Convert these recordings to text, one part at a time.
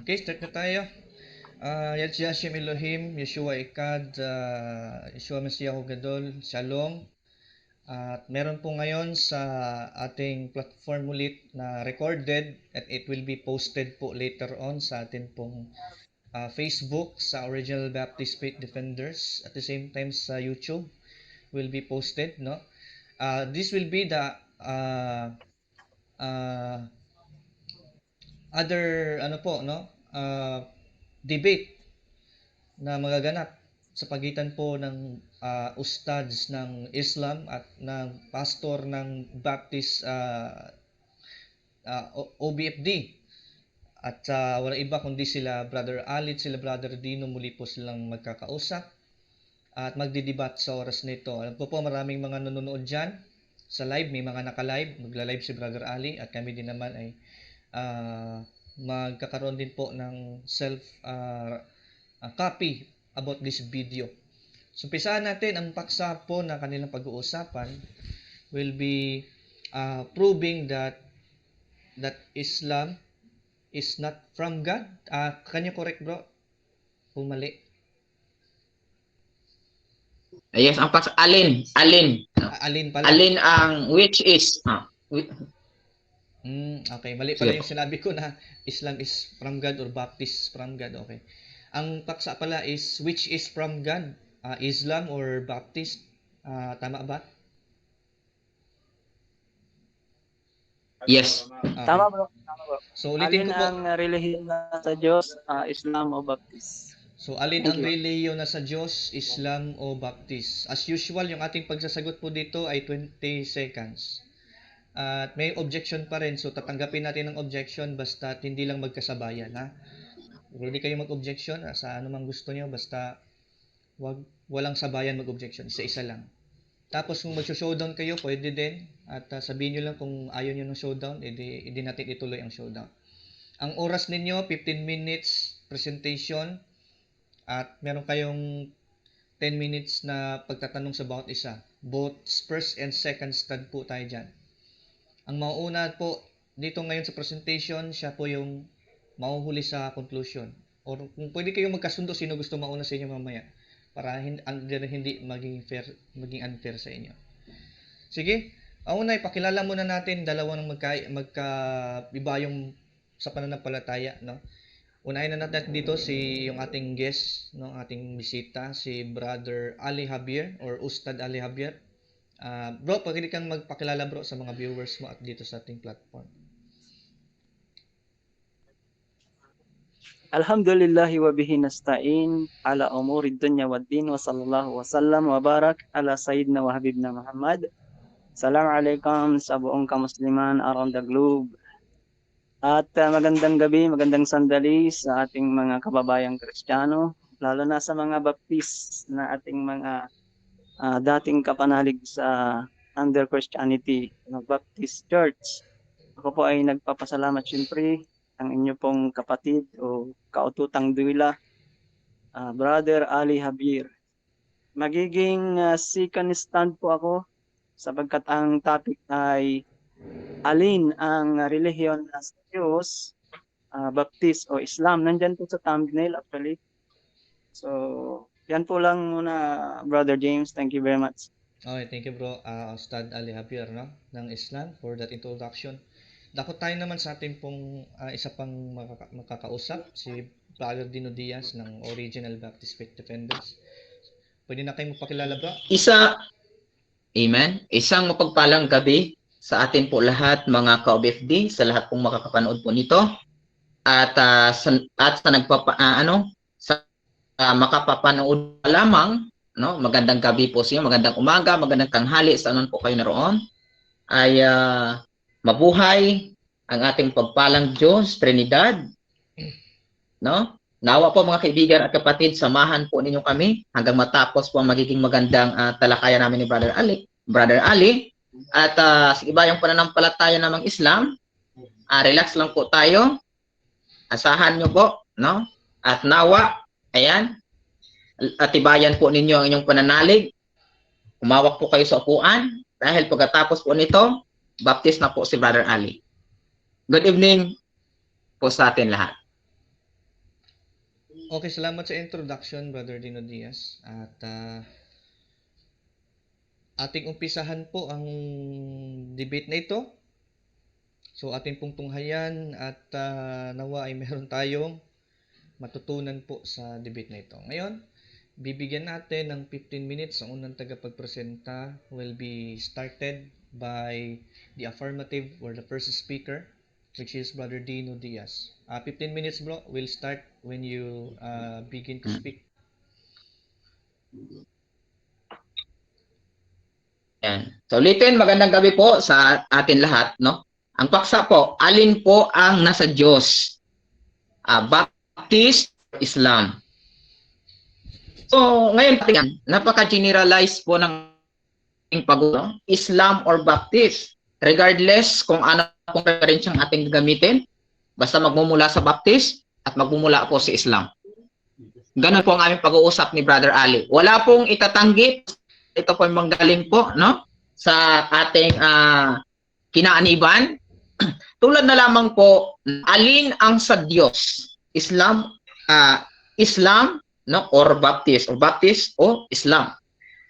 Okay, start na tayo. Yad Hashem Elohim, Yeshua Ekad, Yeshua Mesiyahu Gadol, Shalom. At meron po ngayon sa ating platform ulit na recorded at it will be posted po later on sa atin pong Facebook sa Original Baptist Faith Defenders. At the same time sa YouTube will be posted, no? This will be the other debate na magaganap sa pagitan po ng ustads ng Islam at ng pastor ng Baptist OBFD. At wala iba kundi sila Brother Ali at sila Brother Dino, muli po silang magkakausap at magdidebat sa oras nito. Alam ko po maraming mga nanonood dyan sa live, may mga naka-live, magla-live si Brother Ali at kami din naman ay magkakaroon din po ng copy about this video. So, umpisahan natin ang paksa po na kanilang pag-uusapan will be proving that Islam is not from God. Can you correct, bro? Kung mali. Yes, ang paksa, alin Alin pala. alin ang which is Okay, mali pala yung sinabi ko na Islam is from God or Baptist from God. Okay. Ang paksa pala is which is from God, Islam or Baptist. Tama ba? yes. Okay. Tama bro. So ulitin Alin ko po. ang relihiyon na sa Diyos, Islam o Baptist? So alin ang Thank you. relihiyon na sa Diyos, Islam o Baptist? As usual, yung ating pagsasagot po dito ay 20 seconds. At may objection pa rin, so tatanggapin natin ang objection basta hindi lang magkasabayan, ha? Hindi kayo mag-objection sa anumang gusto niyo, basta walang sabayan mag-objection, isa-isa lang. Tapos kung mag-showdown kayo, pwede din. At sabihin nyo lang kung ayaw nyo ng showdown, hindi natin ituloy ang showdown. Ang oras ninyo, 15 minutes presentation. At meron kayong 10 minutes na pagtatanong sa bawat isa. Both first and second stud po tayo dyan. Ang mauuna po dito ngayon sa presentation, siya po yung mauhuli sa conclusion. Or kung pwede kayong magkasundo, sino gusto mauna sa inyo mamaya para hindi maging unfair sa inyo. Sige, ang una ipakilala muna natin dalawa ng magkaiba yung sa pananampalataya, no? Unahin na natin dito yung ating guest, no, ating bisita, si Brother Ali Javier or Ustad Ali Javier. Bro, pwede kang magpakilala bro sa mga viewers mo at dito sa ating platform. Alhamdulillahi wa bihi nasta'in ala umuri dunya wad din wa sallallahu wa sallam wa barak ala sayyidina wa habibna Muhammad. Assalamualaikum sa buong kamusliman around the globe. At magandang gabi, magandang sandali sa ating mga kababayang Kristiyano, lalo na sa mga Baptist na ating mga dating kapanalig sa under Christianity Baptist Church. Ako po ay nagpapasalamat siyempre ang inyo pong kapatid o kaututang duwila, Brother Ali Javier. Magiging second stand po ako sapagkat ang topic ay alin ang relihiyon na sa Diyos, Baptist o Islam. Nandyan po sa thumbnail actually. So, yan po lang muna, Brother James. Thank you very much. Okay, thank you bro, Ustad Ali Javier, no, ng Islam for that introduction. Dakot tayo naman sa ating pong isa pang makakausap, si Brother Dino Diaz ng Original Baptist Faith Defenders. Pwede na kayong magpakilala bro? Amen. Isang mapagpalang gabi sa atin po lahat mga ka-OBFD, sa lahat pong makakapanood po nito. At sa makapapanood lamang, no, magandang gabi po sa inyo, magandang umaga, magandang tanghali sa anon po kayo naroon. Ay mabuhay ang ating pagpalang Diyos, Trinidad. No? Nawa po mga kaibigan at kapatid, samahan po ninyo kami hanggang matapos po ang magiging magandang talakayan namin ni Brother Ali. At sa iba yung pananampalataya namang Islam, relax lang po tayo. Asahan nyo po, no? At nawa, ayan, atibayan po ninyo ang inyong pananalig. Umawak po kayo sa upuan dahil pagkatapos po nito, Baptist na po si Brother Ali. Good evening po sa atin lahat. Okay, salamat sa introduction, Brother Dino Diaz. At ating umpisahan po ang debate na ito. So ating pong tunghayan at nawa ay meron tayong matutunan po sa debate na ito. Ngayon, bibigyan natin ng 15 minutes. Ang unang tagapagpresenta will be started by the affirmative or the first speaker, which is Brother Dino Diaz. 15 minutes, bro. Will start when you begin to speak. Yan. So ulitin, magandang gabi po sa atin lahat, no? Ang paksa po, alin po ang nasa Diyos? Baptist, Islam. So ngayon, napaka-generalize po ng pag Islam or Baptist. Regardless kung ano pong preferensyang ating gagamitin, basta magmumula sa Baptist at magmumula po sa Islam. Ganun po ang aming pag-uusap ni Brother Ali. Wala pong itatanggi. Ito po yung manggaling po, no? Sa ating kinaaniban. Tulad na lamang po, alin ang sa Diyos? Islam, no? Or Baptist o Islam.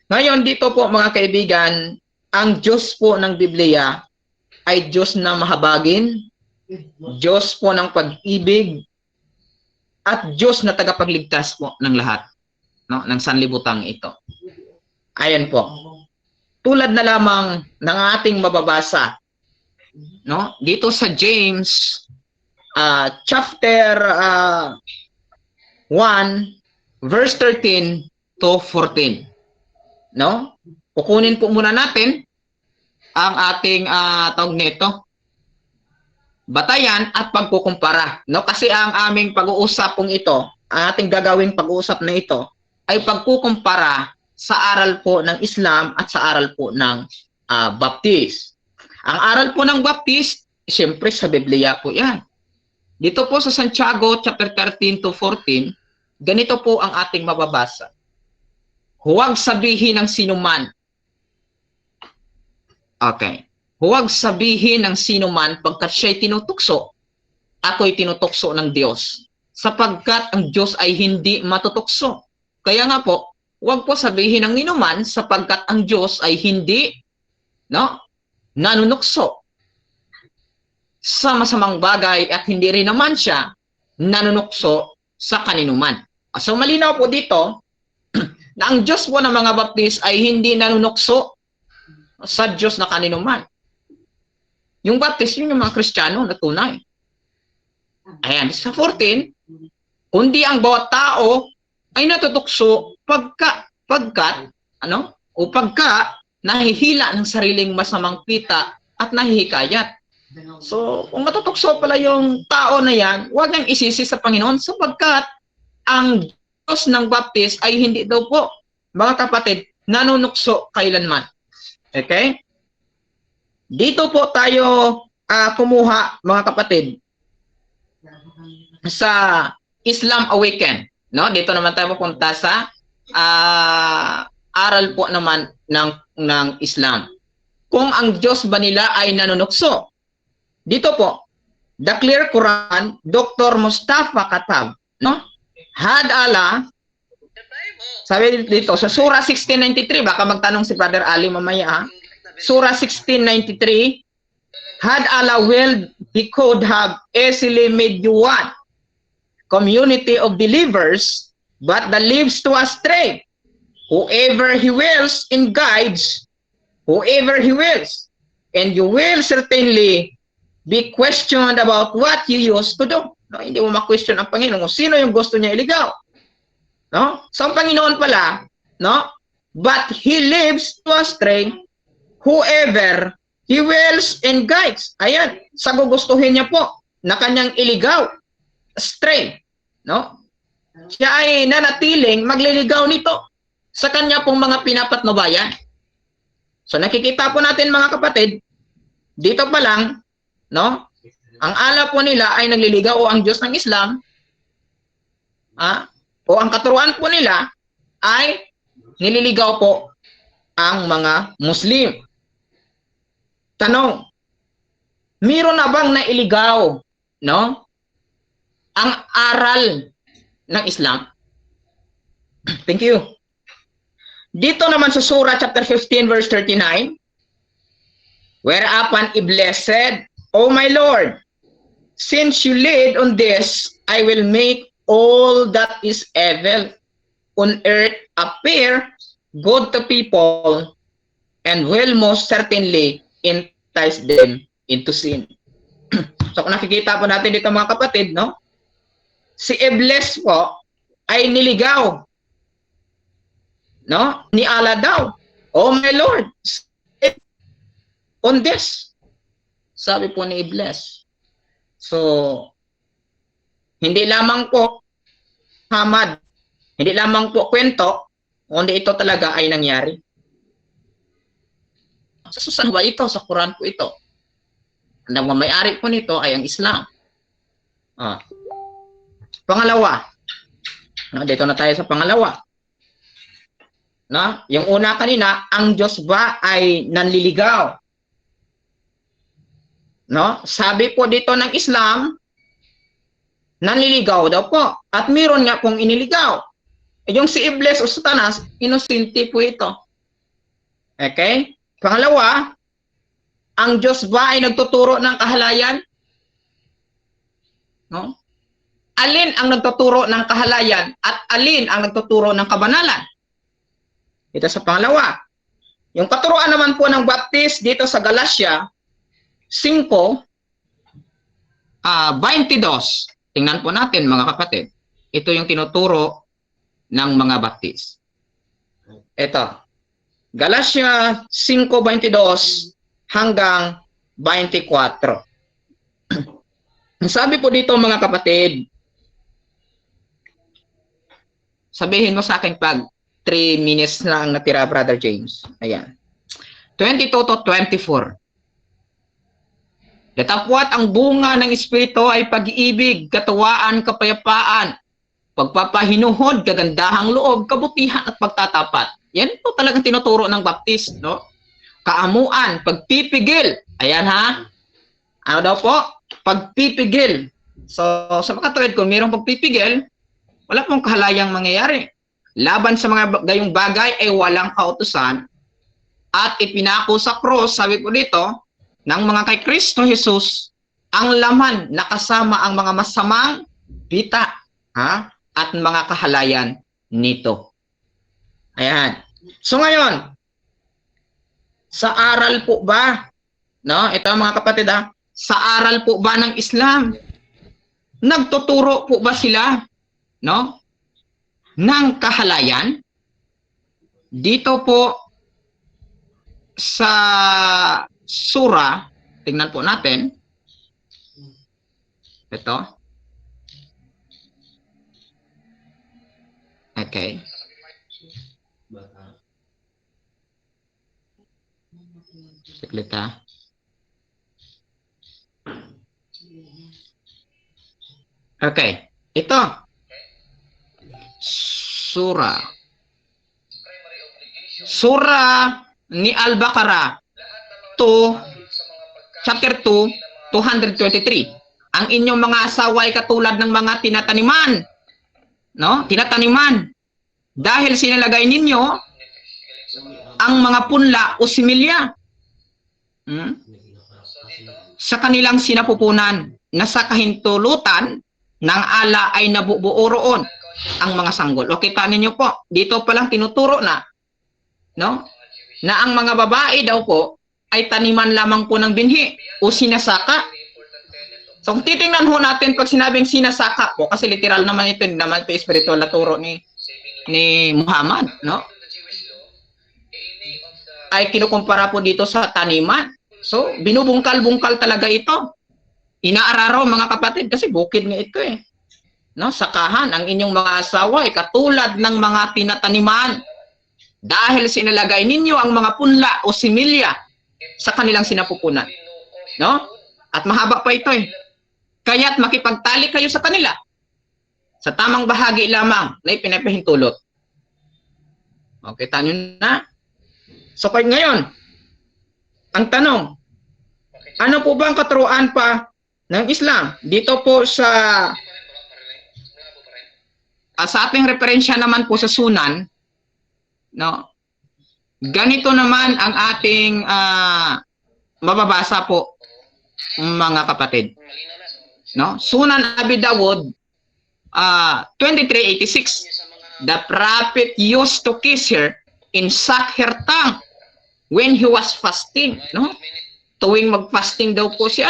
Ngayon, dito po mga kaibigan, ang Diyos po ng Biblia ay Diyos na mahabagin, Diyos po ng pag-ibig, at Diyos na tagapagligtas po ng lahat, no? Ng sanlibutan ito. Ayan po. Tulad na lamang ng ating mababasa, no? Dito sa James chapter 1 verse 13 to 14. No? Kukunin po muna natin ang ating tawag nito, batayan at pagkukumpara, no? Kasi ang aming pag-uusap pong ito, ang ating gagawing pag-uusap na ito ay pagkukumpara sa aral po ng Islam at sa aral po ng Baptist. Ang aral po ng Baptist, siyempre sa Biblia po yan. Dito po sa Santiago chapter 13 to 14, ganito po ang ating mababasa. Huwag sabihin ng sinuman. Okay. Huwag sabihin ng sinuman pagkat siya'y tinutukso, ako'y tinutukso ng Diyos. Sapagkat ang Diyos ay hindi matutukso. Kaya nga po, huwag po sabihin ng ninuman sapagkat ang Diyos ay hindi, no, nanunukso sa masamang bagay at hindi rin naman siya nanunukso sa kaninuman. So malinaw po dito na ang Diyos po ng mga Baptist ay hindi nanunukso sa Diyos na kaninuman. Yung Baptist, yun yung mga Kristiyano na tunay. Ayan, sa 14, kundi ang bawat tao ay natutukso pagka nahihila ng sariling masamang pita at nahihikayat. So, kung matutukso pala yung tao na yan, huwag nang isisi sa Panginoon sapagkat ang Diyos ng Baptist ay hindi daw po, mga kapatid, nanunukso kailanman. Okay? Dito po tayo kumuha, mga kapatid, sa Islam Awaken. No? Dito naman tayo pupunta sa aral po naman ng Islam. Kung ang Diyos ba nila ay nanunukso. Dito po, The Clear Quran, Dr. Mustafa Katab, no? Had Allah, sabi dito, sa Surah 1693, baka magtanong si Brother Ali mamaya, Surah 1693, had Allah willed, He could have easily made you one community of believers, but the leaves to astray. Whoever He wills and guides, whoever He wills, and you will certainly be questioned about what you used to do. No, hindi mo ma-question ang Panginoon kung sino yung gusto niya iligaw. No? So ang Panginoon pala, no? But He leaves to astray whoever He wills and guides. Ayan, sa gugustuhin niya po na kanyang iligaw, astray, no? Siya ay nanatiling magliligaw nito sa kanya pong mga pinapatnubayan. So nakikita po natin mga kapatid, dito pa lang, no? Ang ala po nila ay nagliligaw o ang Diyos ng Islam, o ang katuruan po nila ay nililigaw po ang mga Muslim. Tanong, meron na bang nailigaw, no? Ang aral ng Islam? Thank you. Dito naman sa Surah chapter 15 verse 39, whereupon Iblis said, O my Lord, since you lead on this, I will make all that is evil on earth appear good to people and will most certainly entice them into sin. So kung nakikita po natin dito mga kapatid, no? Si Iblis po ay niligaw, no? Ni Allah daw, Oh my Lord, on this. Sabi po ni Iblis. So, hindi lamang po hamad, hindi lamang po kwento, kundi ito talaga ay nangyari. So, saan ba ito? Sa Quran po ito. Ang may-ari po nito ay ang Islam. Pangalawa, dito na tayo sa pangalawa. Yung una kanina, ang Diyos ba ay nanliligaw? Sabi po dito ng Islam, nanliligaw daw po. At meron nga pong iniligaw. Yung si Iblis o Satanas, inosente po ito. Okay? Pangalawa, ang Diyos ba ay nagtuturo ng kahalayan? Alin ang nagtuturo ng kahalayan at alin ang nagtuturo ng kabanalan? Ito sa pangalawa. Yung katuruan naman po ng Baptist dito sa Galatia 5:22. Tingnan po natin mga kapatid. Ito yung tinuturo ng mga Baptist. Ito. Galatia 5:22 hanggang 24. Sabi po dito mga kapatid, sabihin mo sa akin pag 3 minutes na ang natira, Brother James. Ayan. 22 to 24. Datapwat ang bunga ng Espiritu ay pag-ibig, katuwaan, kapayapaan, pagpapahinuhod, kagandahang loob, kabutihan at pagtatapat. Yan po talagang tinuturo ng Baptist, no? Kaamuan, pagpipigil. Ayan ha. Ano daw po? Pagpipigil. So, sa mga tuwid, kung mayroong pagpipigil, wala pong kahalayang mangyayari. Laban sa mga gayong bagay ay walang kautusan at ipinako sa cross, sabi po dito, ng mga kay Kristo Jesus, ang laman na kasama ang mga masamang bita at mga kahalayan nito. Ayan. So ngayon, sa aral po ba, no? Ito mga kapatid sa aral po ba ng Islam, nagtuturo po ba sila, no? Ng kahalayan? Dito po sa Surah, tingnan po natin. Ito. Okay. Saglit ha. Okay. Ito. Surah ni Al-Baqarah chapter 2, 223. Ang inyong mga asawa ay katulad ng mga tinataniman. No? Tinataniman. Dahil sinalagay ninyo ang mga punla o similya sa kanilang sinapupunan na sa kahintulutan ng ala ay nabubuo roon ang mga sanggol. O kita ninyo po, dito pa lang tinuturo na, no? Na ang mga babae daw po ay taniman lamang po ng binhi o sinasaka. So kung titingnan ho natin pag sinabing sinasaka po, kasi literal naman ito, hindi naman ito spiritual na turo ni Muhammad, no? Ay kinukumpara po dito sa taniman. So binubungkal-bungkal talaga ito. Inaararo mga kapatid kasi bukid nga ito eh. No, sakahan ang inyong mga asawa ay katulad ng mga tinataniman dahil sinalagay ninyo ang mga punla o similya sa kanilang sinapupunan. No? At mahaba pa ito eh. Kaya't makipagtali kayo sa kanila sa tamang bahagi lamang na ipinapahintulot. Okay, tanyo na. So kaya ngayon, ang tanong, ano po ba ang katuruan pa ng Islam? Dito po sa sa ating referensya naman po sa Sunan, no? Ganito naman ang ating mababasa po, mga kapatid. No? Sunan Abi Dawud 23:86. The prophet used to kiss her and suck her tongue when he was fasting, no? Tuwing mag-fasting daw po si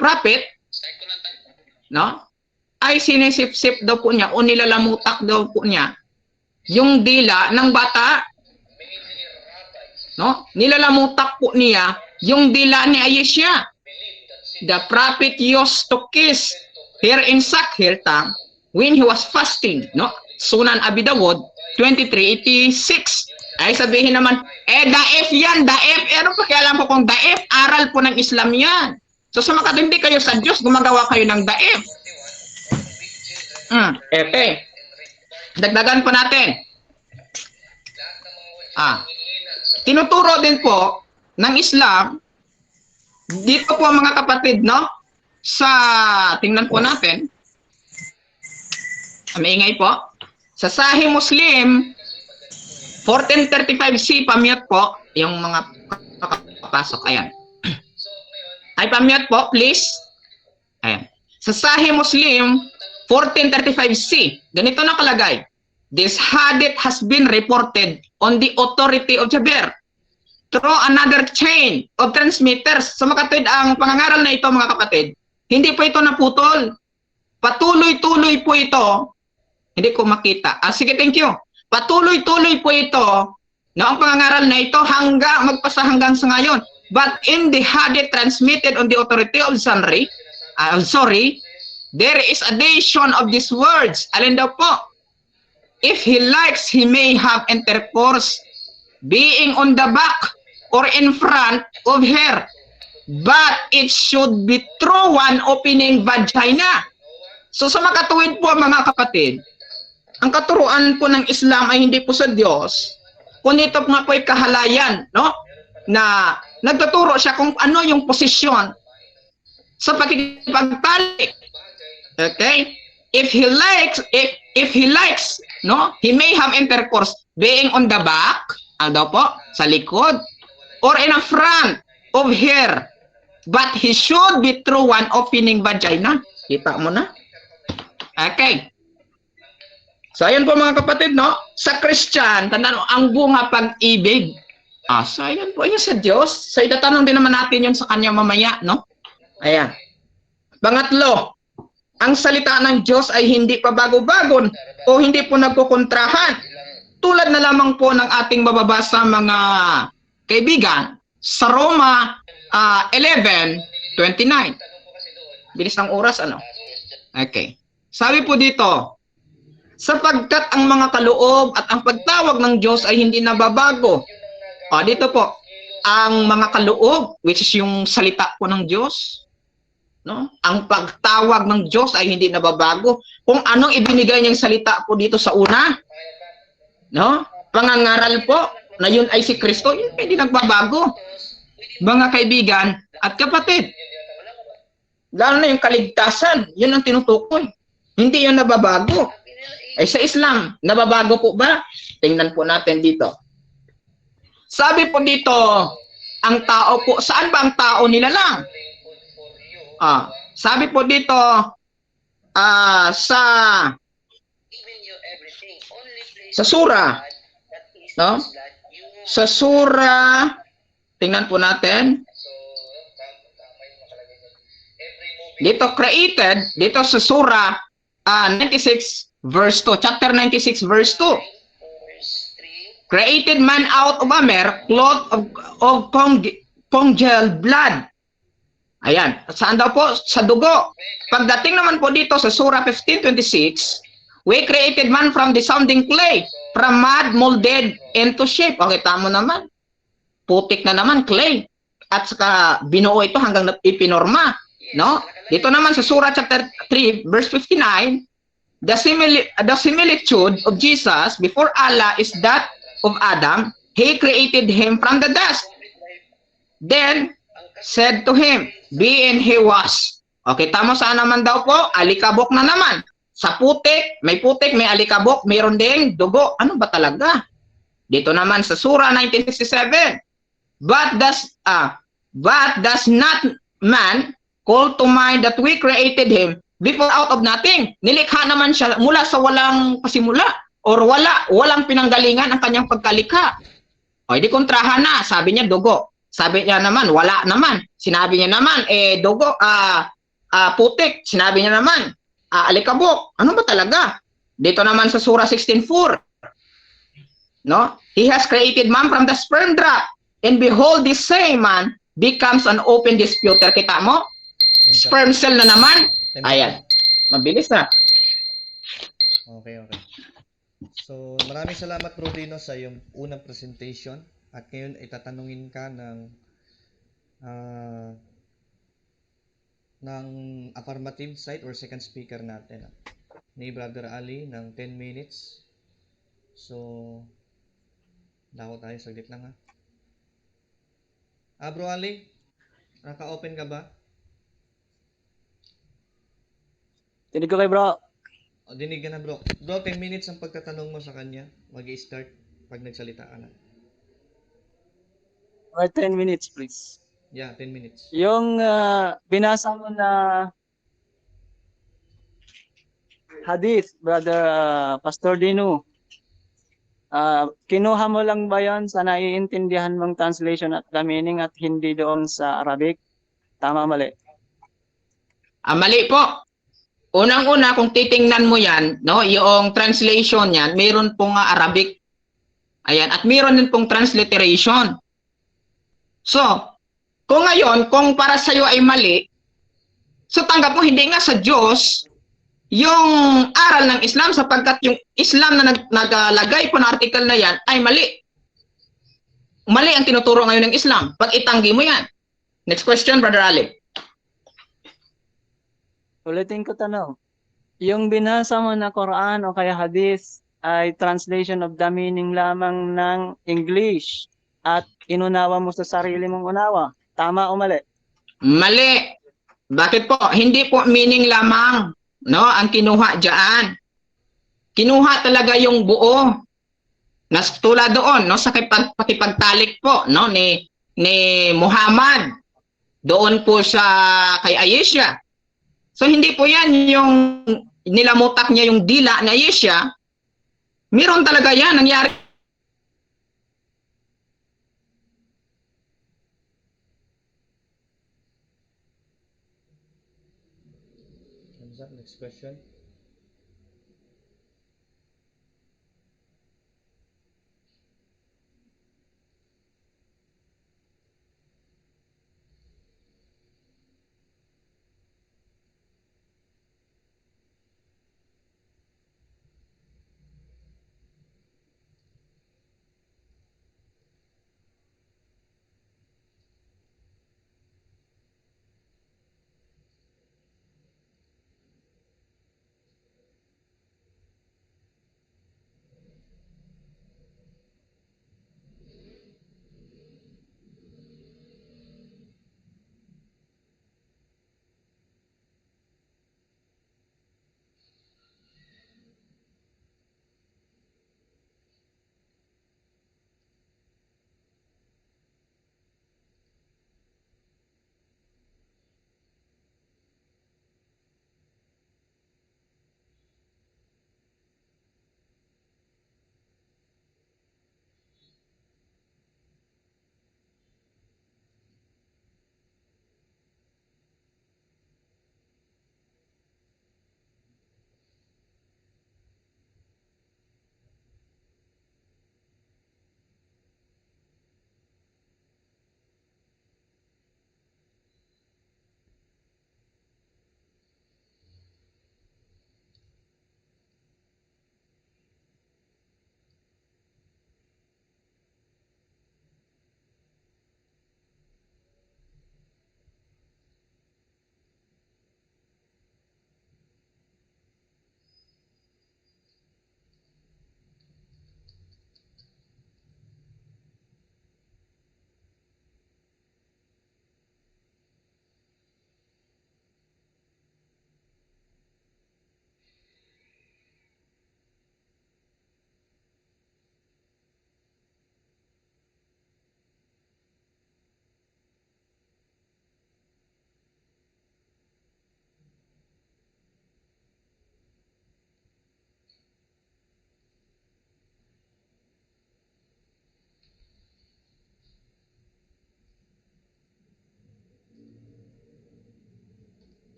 prophet, no? Ay sinisip-sip daw po niya o nilalamutak daw po niya yung dila ng bata, no? Nilalamutak po niya yung dila ni Aisha. The prophet used to kiss her and suck her tongue when he was fasting, no? Sunan Abi Dawud 23:86. Ay sabihin naman, daif yan, daif. Ano pa kaya alam ko kung daif? Aral po ng Islam yan. So sa makatindi kayo sa Diyos, gumagawa kayo ng daif. Okay. Dagdagan pa natin. Tinuturo din po ng Islam, dito po mga kapatid, no? Tingnan po natin. Maingay po. Sa Sahih Muslim 1435C, pamute po yung mga papasok. Ayan. Ay, pamute po, please. Ayan. Sa Sahih Muslim 1435C, ganito nakalagay. This hadith has been reported on the authority of Jabir through another chain of transmitters. So makatid ang pangangaral na ito, mga kapatid, hindi po ito naputol. Patuloy-tuloy po ito. Hindi ko makita. Sige, thank you. Patuloy-tuloy po ito, no, ang pangangaral na ito magpasa hanggang sa ngayon. But in the hadith transmitted on the authority of there is addition of these words. Alin daw po? If he likes, he may have intercourse being on the back or in front of her. But it should be through one opening vagina. So sa makatuwid po, mga kapatid, ang katuruan po ng Islam ay hindi po sa Diyos, kung ito nga po ay kahalayan, no? Na nagtuturo siya kung ano yung posisyon sa pakikipagtalik. Okay? If he likes, no? He may have intercourse being on the back, daw po, sa likod, or in a front of her. But he should be through one opening vagina. Kita mo na? Okay. So, ayan po mga kapatid, no? Sa Christian, tandaan mo, ang bunga pag-ibig. So, ayan po, yun sa Diyos. So, itatanong din naman natin yun sa kanya mamaya, no? Ayan. Pangatlo, ang salita ng Diyos ay hindi pa bago-bago o hindi po nagkukontrahan. Tulad na lamang po ng ating mababasa, mga kaibigan, sa Roma 11:29. Bilis ng oras, ano? Okay. Sabi po dito, sapagkat ang mga kaloob at ang pagtawag ng Diyos ay hindi nababago. Dito po, ang mga kaloob, which is yung salita po ng Diyos, no? Ang pagtawag ng Diyos ay hindi nababago. Kung anong ibinigay niyang salita po dito sa una, no? Pangangaral po na yun ay si Kristo, yun hindi nagbabago. Mga kaibigan at kapatid, lalo na yung kaligtasan, yun ang tinutukoy. Hindi yun nababago. Ay sa Islam, nababago po ba? Tingnan po natin dito. Sabi po dito, ang tao po, saan ba ang tao nilalang? Sabi po dito, sa surah, no? Sa surah, tingnan po natin. Dito created, dito sa surah 96 verse 2, chapter 96 verse 2. Created man out of a mare, cloth of congealed blood. Ayan, saan daw po? Sa dugo. Pagdating naman po dito sa surah 15:26, we created man from the sounding clay, from mud molded into shape. Okay, tama naman. Putik na naman, clay. At saka binuo ito hanggang ipinorma. No? Dito naman sa surah chapter 3, verse 59, the similitude of Jesus before Allah is that of Adam. He created him from the dust. Then said to him, be and he was. Okay, tama saan naman daw po? Alikabok na naman. Sa putik, may alikabok, mayroon ding dugo. Ano ba talaga? Dito naman sa Surah 1967, but does not man call to mind that we created him before out of nothing? Nilikha naman siya mula sa walang pasimula or walang pinanggalingan ang kanyang pagkalikha. O, di kontrahan na. Sabi niya dugo. Sabi niya naman, wala naman. Sinabi niya naman, dugo, putik. Sinabi niya naman, alikabok. Ano ba talaga? Dito naman sa Surah 16:4, no? He has created man from the sperm drop, and behold, this same man becomes an open disputer. Kita mo? Yan, sir. Sperm cell na naman. Time Ayan. Mabilis na. Okay. So, maraming salamat Bro Dino sa iyong unang presentation. At ngayon itatanungin ka ng affirmative side or second speaker natin ni Brother Ali ng 10 minutes. So, dako tayo saglit lang Bro Ali, naka-open ka ba? Tinig ko kay bro. O, dinig ka na bro. Bro, 10 minutes ang pagtatanong mo sa kanya. Mag-i-start pag nagsalita ka na. Or 10 minutes, please. Yeah, 10 minutes. Yung binasa mo na hadith, Brother Pastor Dino, kinuha mo lang ba yon sa naiintindihan mong translation at the meaning at hindi doon sa Arabic? Tama, mali? Mali po. Unang-una, kung titingnan mo yan, no, yung translation yan, mayroon pong Arabic. Ayan, at mayroon din pong transliteration. So, kung ngayon, para sa'yo ay mali, so tanggap mo, hindi nga sa Diyos yung aral ng Islam sapagkat yung Islam na naglagay po ng article na yan ay mali. Mali ang tinuturo ngayon ng Islam. Pag itanggi mo yan. Next question, Brother Ali. Ulitin ko tanong. Yung binasa mo na Quran o kaya hadith ay translation of the meaning lamang ng English at inunawa mo sa sarili mong unawa. Tama o mali? Mali. Bakit po? Hindi po meaning lamang, no, ang kinuha diyan. Kinuha talaga yung buo. Tulad doon, no, sa pakipagtalik po, no, ni Muhammad. Doon po sa kay Aisha. So hindi po yan yung nilamutak niya yung dila na Aisha. Meron talaga yan nangyari. Next question.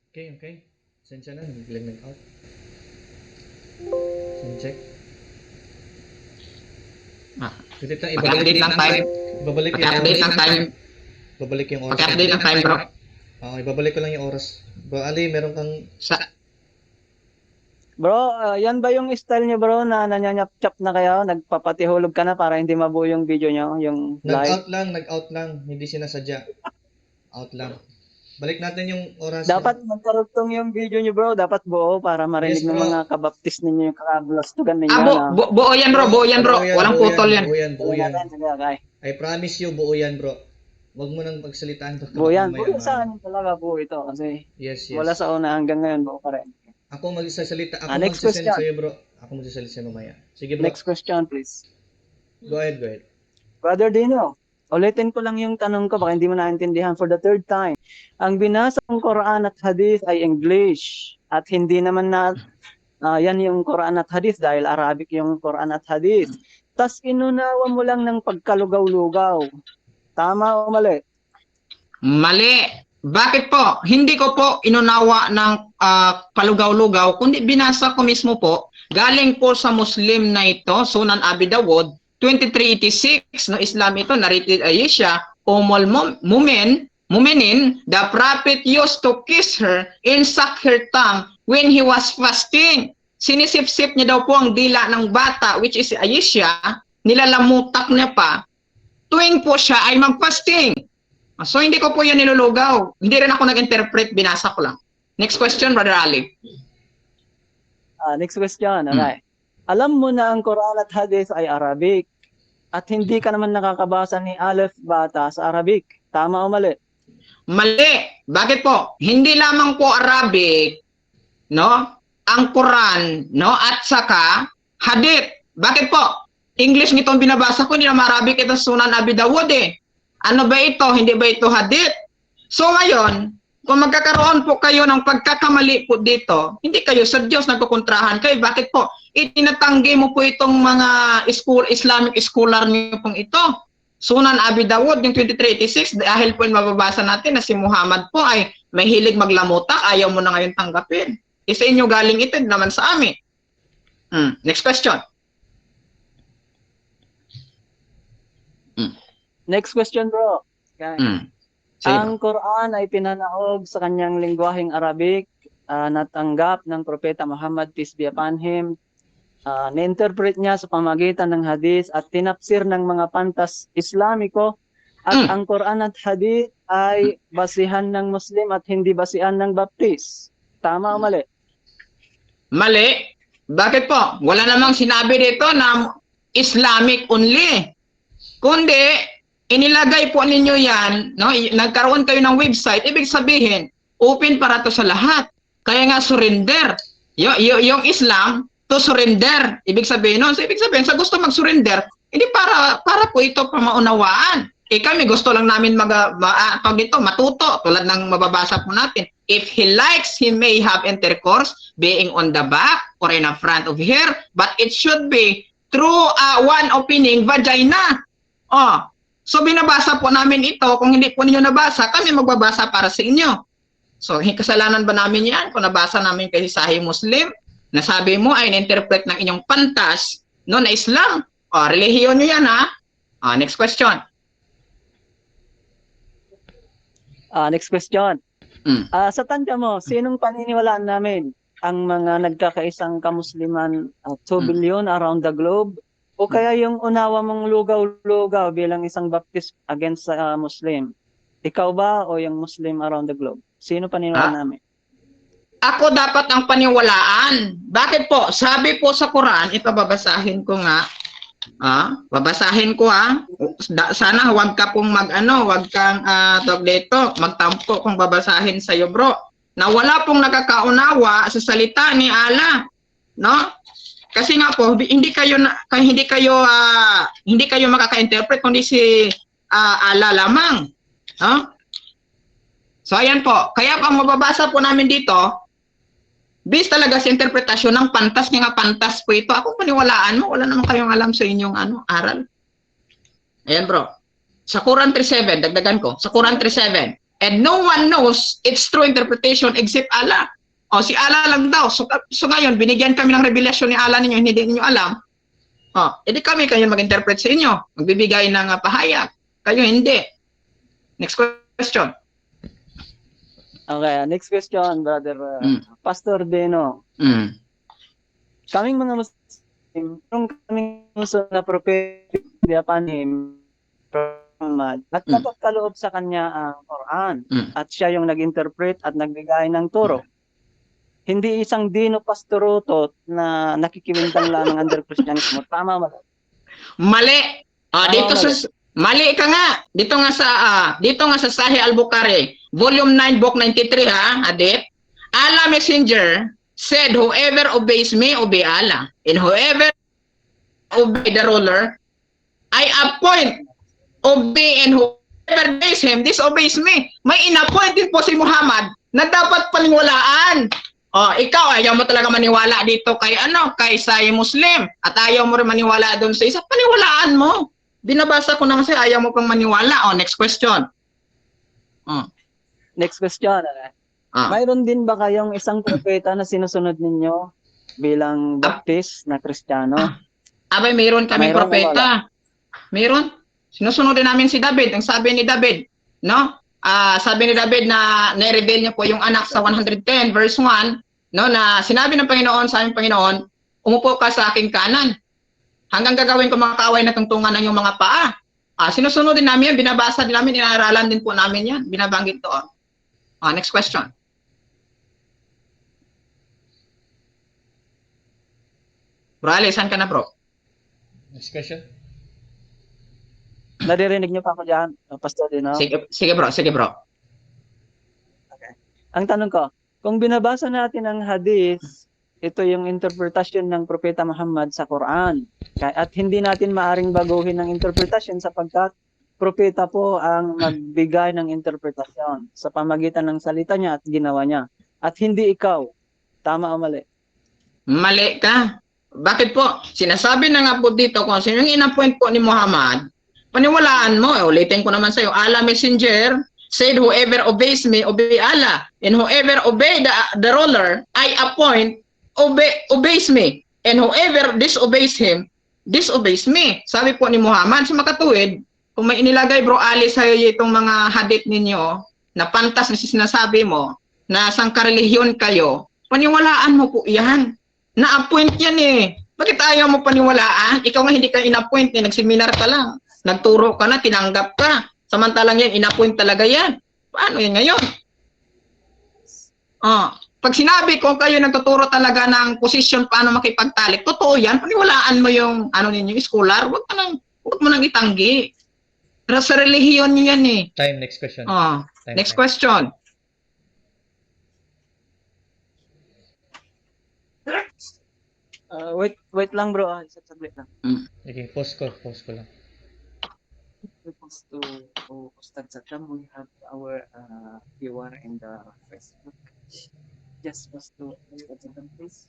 Okay. Sensya na, biglang nag-out. Send check. Ah, Pwede tayo paki-update lang time. ibabalik yung Paki-update lang time. Ibabalik yung oras. Paki-update lang time, bro. Ibabalik ko lang yung oras. Bro Ali, meron kang Sa Bro, yan ba yung style niyo bro na nanyanyap-chap na kayo? Nagpapatihulog ka na para hindi mabuo yung video niyo, yung live? nag-out lang, hindi sinasadya. Out lang. Balik natin yung oras. Dapat magkarugtong yung video niyo bro, dapat buo para marinig Yes, ng bro. mga kabaptis ninyo yung kakablastugan ninyo. buo yan, bro. Buo yan, bro. Walang putol yan. Buo yan. Okay. I promise you, buo yan, bro. Huwag mo nang pagsalitaan. Buo yan. Buo sa akin talaga buo ito kasi Yes. wala sa una hanggang ngayon buo pa rin. Ako magsasalita. Ako Next magsasalita question. sa'yo, bro. Ako magsasalita mamaya. Sige, bro. Next question please. Go ahead. Brother Dino, ulitin ko lang yung tanong ko, baka hindi mo naintindihan for the third time. Ang binasang Quran at Hadith ay English at hindi naman na yan yung Quran at Hadith dahil Arabic yung Quran at Hadith. Tas inunawa mo lang ng pagkalugaw-lugaw. Tama o mali? Mali. Bakit po? Hindi ko po inunawa ng palugaw-lugaw, kundi binasa ko mismo po. Galing po sa Muslim na ito, Sunan Abi Dawud, 2386, no Islam ito, narrated Aisha, Muminin, the prophet used to kiss her and suck her tongue when he was fasting. Sinisip-sip niya daw po ang dila ng bata, which is Aisha, nilalamutak niya pa, tuwing po siya ay mag-fasting. So, hindi ko po yan nilulugaw. Hindi rin ako nag-interpret, binasa ko lang. Next question, Brother Ali. Next question, okay. Alam mo na ang Quran at Hadith ay Arabic at hindi ka naman nakakabasa ni Aleph Bata sa Arabic. Tama o mali? Mali. Bakit po? Hindi lamang po Arabic, no? Ang Quran, no? At saka Hadith. Bakit po? English nitong binabasa ko, hindi naman Arabic, ito Sunan Abi Dawud eh. Ano ba ito? Hindi ba ito Hadith? So ngayon, kung magkakaroon po kayo ng pagkakamali po dito, hindi kayo sa Diyos nagkukontrahan kayo. Bakit po? Itinatanggi mo po itong mga Islamic scholar niyo pong ito. Sunan Abi Dawud, yung 2386, dahil po yung mababasa natin na si Muhammad po ay may hilig maglamutak, ayaw mo na ngayon tanggapin. Isa inyo galing ito, naman sa amin. Next question. Next question, bro. Okay. Sige. Ang Quran ay pinanahog sa kanyang lingwaheng Arabic, natanggap ng Propeta Muhammad, peace be upon him, na-interpret niya sa pamagitan ng hadith at tinapsir ng mga pantas Islamiko, at ang Quran at hadith ay basihan ng Muslim at hindi basihan ng Baptist. Tama o mali? Mali. Bakit po? Wala namang sinabi dito na Islamic only. Kundi, inilagay po ninyo yan, no? Nagkaroon kayo ng website, ibig sabihin, open para to sa lahat. Kaya nga surrender. Yung Islam, to surrender. Ibig sabihin nun, so ibig sabihin, sa gusto mag-surrender, hindi para po ito pamaunawaan. Kami gusto lang namin matuto, tulad ng mababasa po natin. If he likes, he may have intercourse, being on the back or in the front of her, but it should be through one opening vagina. So binabasa po namin ito, kung hindi po ninyo nabasa, kami magbabasa para sa inyo. So kasalanan ba namin yan? Kung nabasa namin kay Sahih Muslim, nasabi mo ay na-interpret ng inyong pantas, no, na Islam. Relihiyon nyo yan, ha? Next question. Next question. Sa tanda mo, sinong paniniwalaan namin? Ang mga nagkakaisang kamusliman 2 billion around the globe? O kaya yung unawa mong lugaw-lugaw bilang isang Baptist against sa Muslim? Ikaw ba o yung Muslim around the globe? Sino paniniwalaan namin? Ako dapat ang paniwalaan. Bakit po? Sabi po sa Quran, ito babasahin ko nga. Babasahin ko sana huwag ka pong huwag kang tawag dito, magtampo kung babasahin sa iyo, bro. Na wala pong nakakaunawa sa salita ni Allah, no? Kasi nga po hindi kayo makaka-interpret kundi si Allah lamang, no? So ayan po. Kaya ang mababasa po namin dito, based talaga sa interpretasyon ng pantas niya nga pantas po ito. Ako paniwalaan mo, wala naman kayong alam sa inyong aral. Ayan bro. Sa Quran 3:7, dagdagan ko. Sa Quran 3:7, And no one knows its true interpretation except Allah. O, si Allah lang daw. So ngayon, binigyan kami ng revelasyon ni Allah ninyo, hindi ninyo alam. O, edi kami kayo mag-interpret sa inyo. Magbibigay ng pahayag. Kayo hindi. Next question. Okay, next question, Brother Pastor Deno. Mm. Kaming mga Muslim, yung kaming muso na propeta panim, Muhammad, at napagkaloob sa kanya ang Quran, at siya yung nag-interpret at nagbigay ng turo. Hindi isang dino pastorutot na nakikiwintang lamang under Christianismo. Tama ba? Mali. Dito sa mali ka nga. Dito nga sa Sahih Al-Bukhari, volume 9, book 93 hadith. Allah Messenger said, whoever obeys me, obey Allah. And whoever obey the ruler, I appoint, obey, and whoever obeys him, disobeys me. May inappoint din po si Muhammad na dapat paniwalaan. Ikaw, ayaw mo talaga maniwala dito kay say Muslim. At ayaw mo rin maniwala doon sa isa. Paniwalaan mo. Binabasa ko na kasi ayaw mo pang maniwala. Next question. Next question. Mayroon din ba kayong isang propeta na sinusunod ninyo bilang baptist na Kristiyano? Abay, mayroon kami propeta. Mayroon. Sinusunod din namin si David. Ang sabi ni David, no? Sabi ni David na na-reveal niya po yung anak sa 110 verse 1, no, na sinabi ng Panginoon sa aming Panginoon, umupo ka sa aking kanan hanggang gagawin ko mga kaway na tungtungan ng iyong mga paa. Sinusunod din namin yan, binabasa din namin, inaaralan din po namin yan, binabanggit to. Next question. Bro Ali, saan ka na, bro? Next question. Naririnig niyo pa ako dyan, Pastor Dino? Sige bro. Okay. Ang tanong ko, kung binabasa natin ang hadith, ito yung interpretasyon ng Propeta Muhammad sa Quran. At hindi natin maaring baguhin ng interpretasyon sapagkat propeta po ang magbigay ng interpretasyon sa pamagitan ng salita niya at ginawa niya. At hindi ikaw. Tama o mali? Mali ka. Bakit po? Sinasabi na nga po dito kung sino yung inappoint po ni Muhammad, paniwalaan mo. Ulitin ko naman sa iyo. Allah Messenger said, whoever obeys me, obey Allah. And whoever obey the ruler, I appoint, obeys me. And whoever disobeys him, disobeys me. Sabi po ni Muhammad, sa makatuwid, kung may inilagay bro Ali sa iyo itong mga hadith ninyo, na pantas na sinasabi mo, na sangkarelihiyon kayo, paniwalaan mo po yan. Na-appoint yan eh. Bakit ayaw mo paniwalaan? Ikaw nga hindi ka in-appoint eh, nagseminar ka lang. Nagturo ka na, tinanggap ka. Samantalang yan, in-appoint talaga yan. Paano yan ngayon? Pag sinabi ko kayo nagtuturo talaga ng posisyon paano makipagtalik, totoo yan, paniwalaan mo yung ninyo, scholar, wag mo nang itanggi. Pero sa relihiyon nyo yan eh. Time, next question. Next question. Wait lang bro, saglit lang. Okay, pause ko lang. Supposed to Ustad Sakram, we have our viewer in the Facebook. Just was to Ustad Sakram, please.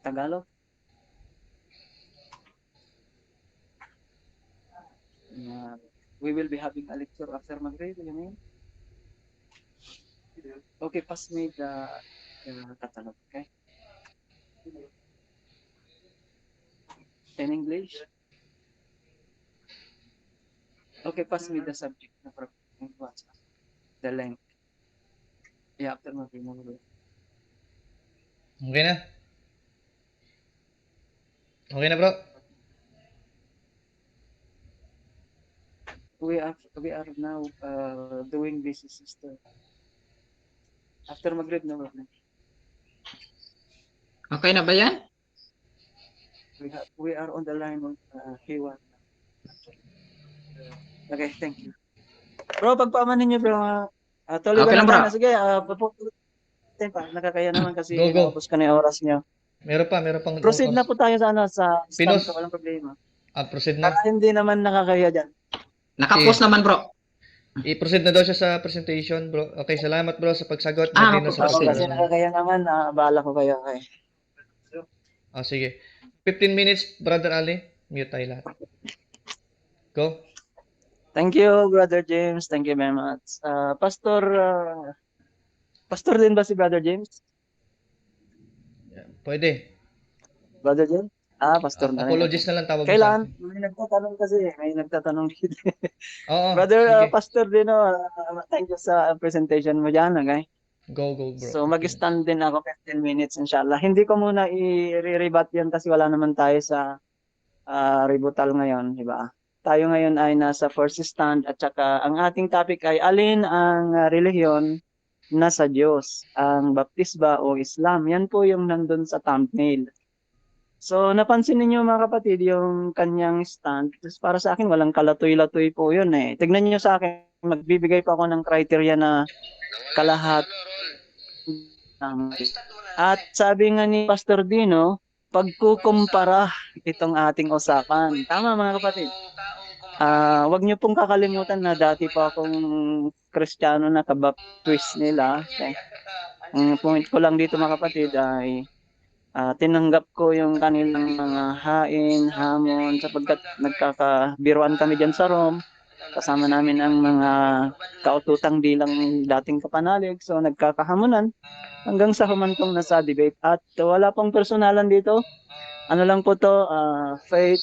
Tagalog. We will be having a lecture after Maghrib, you mean? Okay, pass me the catalog, okay? In English? Okay, pass me the subject. No problem. The length. Yeah, after Maghrib. Okay na? Okay na bro? We are now doing this sister. After Maghrib, no problem. Okay na ba yan? We are on the line with Hiwan. Okay, thank you. Bro, pagpamanin niyo bro. Tuloy Okay lang, bro. na. Sige, nakakaya naman kasi Go. naubos ka na yung oras niyo. Meron pang Proceed na po tayo sa Pinos. stand, walang problema. proceed na. Para hindi naman nakakaya dyan. Nakapost naman bro. I-proceed na daw siya sa presentation, bro. Okay, salamat bro sa pagsagot. Ah, Marino sa proceed. Kasi nakakaya naman, bahala ko kayo. Okay. Sige. 15 minutes, Brother Ali. Mute tayo lahat. Go. Thank you, Brother James. Thank you very much. Pastor din ba si Brother James? Pwede. Brother James? Pastor na rin. Apologies Okay. na lang tawag mo sa Kailan? akin. May nagtatanong kasi. May nagtatanong dito. Oo, Brother, sige. Pastor din, thank you sa presentation mo dyan, okay? Go, bro. So, mag-stand din ako 15 minutes, inshallah. Hindi ko muna i-rebat yan kasi wala naman tayo sa rebuttal ngayon, di ba? Tayo ngayon ay nasa first stand at saka ang ating topic ay alin ang relihiyon na sa Diyos, ang baptisba o Islam. Yan po yung nandun sa thumbnail. So, napansin niyo mga kapatid, yung kanyang stand. Tapos para sa akin, walang kalatoy-latoy po yun eh. Tignan niyo sa akin, magbibigay pa ako ng criteria na kalahat. At sabi nga ni Pastor Dino, pagkukumpara itong ating usapan. Tama mga kapatid. Wag niyo pong kakalimutan na dati pa akong Kristiyano na kabaptist nila. Okay. Ang point ko lang dito mga kapatid ay tinanggap ko yung kanilang mga hain, hamon, sapagkat nagkakabiruan kami dyan sa Rome. Kasama namin ang mga kaututang bilang dating kapanalig. So nagkakahamunan hanggang sa humantong na sa debate. At wala pong personalan dito. Ano lang po to, faith,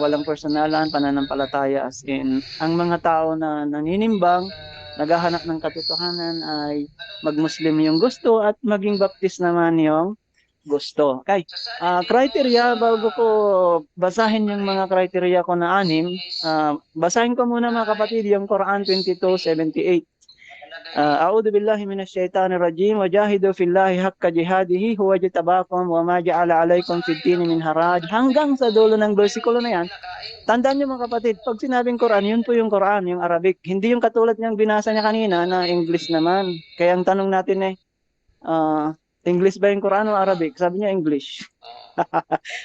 walang personalan, pananampalataya as in. Ang mga tao na naninimbang, naghahanap ng katotohanan ay mag-Muslim yung gusto at maging Baptist naman yung gusto. Okay. Criteria, bago ko basahin yung mga criteria ko na 6, basahin ko muna mga kapatid yung Quran 22:78. A'udhu billahi minasyaitanir rajim wa jahidu fillahi haqqa jihadihi huwa jtabakum wa ma ja'ala 'alaykum fid din min haraj. Hanggang sa dulo ng bersikulo na yan. Tandaan niyo mga kapatid, pag sinabing Quran, yun po yung Quran, yung Arabic. Hindi yung katulad ng binasa niya kanina na English naman. Kaya ang tanong natin English ba yung Quran o Arabic? Sabi niya English.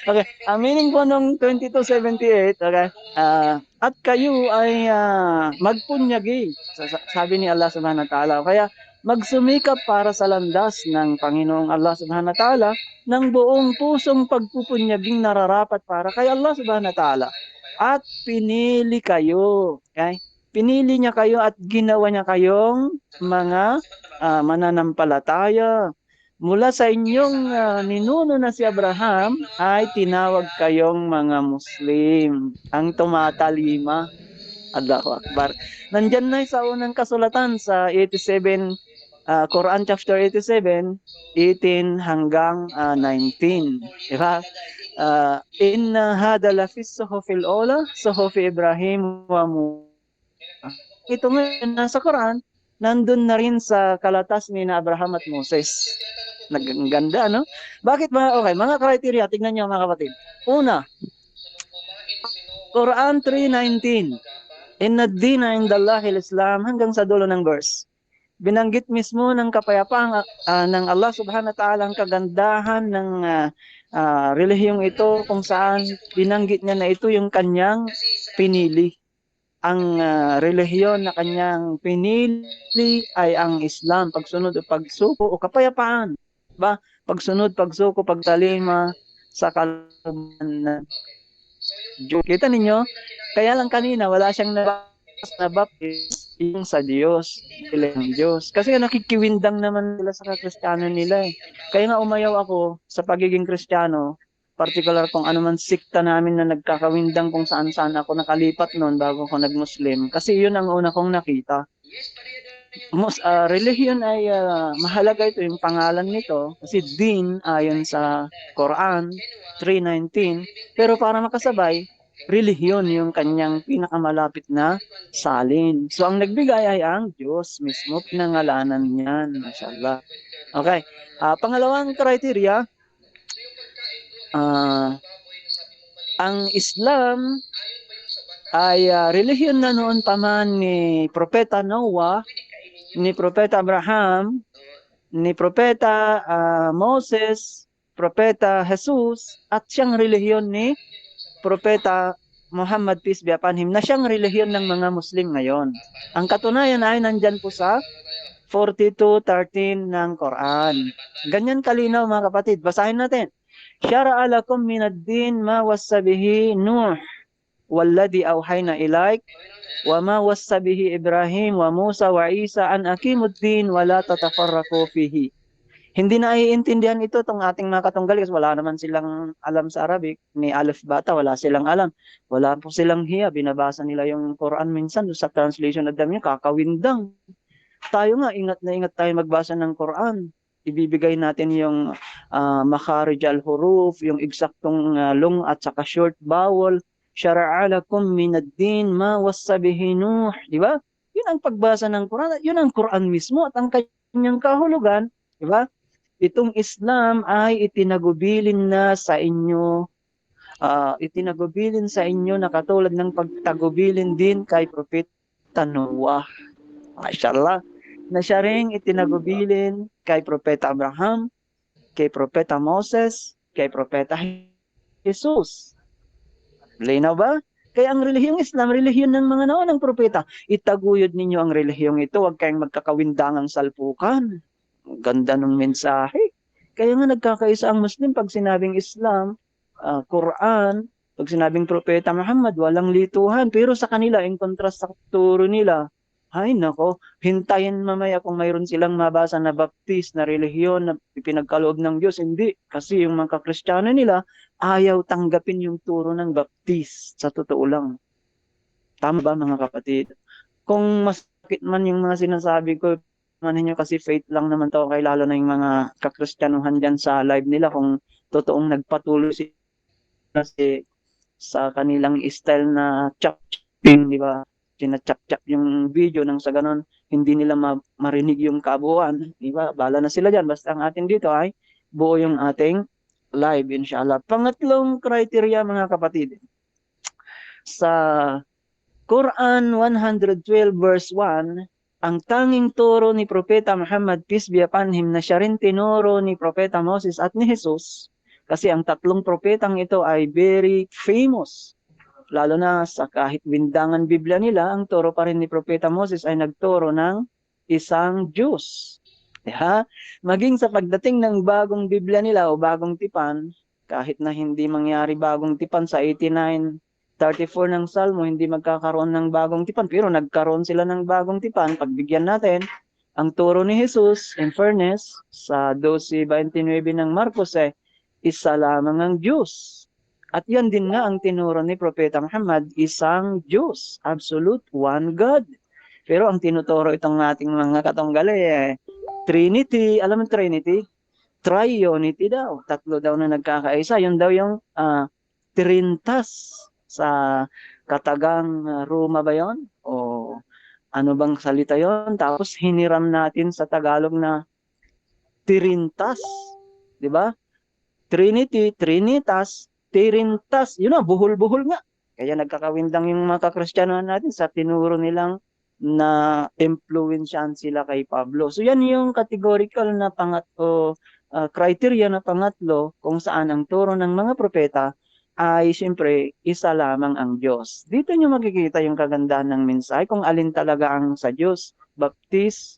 Okay. Ang meaning po nung 22:78, okay? At kayo ay magpunyagi, sabi ni Allah Subhanahu wa Ta'ala. Kaya magsumikap para sa landas ng Panginoong Allah Subhanahu wa Ta'ala ng buong pusong pagpupunyaging nararapat para kay Allah Subhanahu wa Ta'ala. At pinili kayo, okay? Pinili niya kayo at ginawa niya kayong mga mananampalataya. Mula sa inyong ninuno na si Abraham ay tinawag kayong mga Muslim. Ang tumatalima. Allahu Akbar. Nandyan na sa unang kasulatan sa 87, Quran chapter 87, 18 hanggang 19. Diba? Inna hada lafis suhufil ola, suhufi Ibrahim wa Musa. Ito ngayon nasa Quran, nandun na rin sa kalatas ni na Abraham at Moses. Naganda, no? Bakit ba? Okay, mga criteria, tignan niyo mga kapatid. Una, Quran 3:19. Inna ad-dina indallahi al-Islam hanggang sa dulo ng verse. Binanggit mismo ng kapayapaan ng Allah Subhanahu wa Ta'ala ang kagandahan ng relihiyong ito kung saan binanggit niya na ito yung kanyang pinili. Ang relihiyon na kanyang pinili ay ang Islam, pagsunod o pagsuko o kapayapaan. Ba? Pagsunod, pagsuko, pagtalima sa kalooban. Kita ninyo? Kaya lang kanina wala siyang nabaptist yung sa Diyos, ilang Diyos. Kasi nakikiwindang naman nila sa Kristiyano nila eh. Kaya nga umayaw ako sa pagiging Kristiyano, particular kung ano man sikta namin na nagkakawindang kung saan-saan ako nakalipat noon bago ako nag-Muslim. Kasi yun ang una kong nakita. Religion ay mahalaga ito yung pangalan nito kasi din ayon sa Quran 3:19, pero para makasabay relihiyon yung kanyang pinakamalapit na salin. So ang nagbigay ay ang Diyos mismo, pinangalanan niyan, mashallah. Okay. Pangalawang criteria, ang Islam ay relihiyon na noon pa man ni Propeta Noah, ni Propeta Abraham, ni Propeta Moses, Propeta Jesus, at siyang relihiyon ni Propeta Muhammad, peace be upon him, na siyang relihiyon ng mga Muslim ngayon. Ang katunayan ay nandyan po sa 42:13 ng Quran. Ganyan kalinaw mga kapatid. Basahin natin. Syara'a lakum minad din ma wassa bihi Nuh walladhi awhayna ilaik wa ma wassa bihi Ibrahim wa Musa wa Isa an aqimuddin wa la tatafarraqu fihi. Hindi na naiintindihan ito tong ating mga katunggali kasi wala naman silang alam sa Arabic, ni alif bata, wala silang alam. Wala po silang hiya, binabasa nila yung Quran minsan sa translation na dami, kakawindang. Tayo nga, ingat na ingat tayo magbasa ng Quran. Ibibigay natin yung makharij al-huruf, yung eksaktong long at saka short vowel. Syara'a lakum minad din ma wassa bihi Nuh, di ba? Yun ang pagbasa ng Quran, yun ang Quran mismo at ang kanyang kahulugan, di ba? Itong Islam ay itinagubilin na sa inyo, itinagubilin sa inyo na katulad ng pagtagubilin din kay Propeta Noah. Mashallah, na siya ring itinagubilin kay Propeta Abraham, kay Propeta Moses, kay Propeta Jesus. Linaw ba? Kaya ang relihiyong Islam, relihiyon ng mga naunang propeta. Itaguyod ninyo ang relihiyong ito, huwag kayong magkakawindangang salpukan. Ganda ng mensahe. Kaya nga nagkakaisa ang Muslim pag sinabing Islam, Quran, pag sinabing Propeta Muhammad, walang lituhan. Pero sa kanila, in contrast sa turo nila, ay nako, hintayin mamaya kung mayroon silang mabasa na baptist na relihiyon na pinagkaloob ng Diyos. Hindi. Kasi yung mga Kristiyano nila, ayaw tanggapin yung turo ng baptist. Sa totoo lang. Tama ba mga kapatid? Kung masakit man yung mga sinasabi ko, ninyo kasi faith lang naman to, kay lalo na yung mga kakristyanuhan dyan sa live nila kung totoong nagpatuloy sila sa kanilang style na chop-chopping, di ba? Sinachap-chap yung video nang sa ganon hindi nila marinig yung kabuuan, di ba? Bala na sila dyan, basta ang atin dito ay buo yung ating live, inshallah. Pangatlong criteria mga kapatid, sa Quran 112 verse 1, ang tanging turo ni Propeta Muhammad, peace be upon him, na siya rin tinuro ni Propeta Moses at ni Jesus, kasi ang tatlong propetang ito ay very famous. Lalo na sa kahit bindangan Biblia nila, ang turo pa rin ni Propeta Moses ay nagturo ng isang Diyos. Yeah? Maging sa pagdating ng bagong Biblia nila o bagong tipan, kahit na hindi mangyari bagong tipan sa 89:34 ng Salmo, hindi magkakaroon ng bagong tipan, pero nagkaroon sila ng bagong tipan. Pagbigyan natin, ang turo ni Jesus, in fairness, sa 12:29 ng Marcos isa lamang ang Diyos. At yan din nga ang tinuro ni Propeta Muhammad, isang Diyos, absolute one God. Pero ang tinuturo itong ating mga katunggali Trinity, alam mo Trinity? Triunity daw, tatlo daw na nagkakaisa. Yun daw yung Trintas sa katagang Roma ba yon? O ano bang salita yon? Tapos hiniram natin sa Tagalog na Tirintas, di ba? Trinity, Trinitas, Tirintas, yun na, buhol-buhol nga. Kaya nagkakawindang yung mga kakristyanuhan natin sa tinuro nilang na influensyahan sila kay Pablo. So yan yung categorical na criteria na pangatlo kung saan ang turo ng mga propeta ay siyempre isa lamang ang Diyos. Dito nyo makikita yung kagandahan ng mensahe kung alin talaga ang sa Diyos, Baptist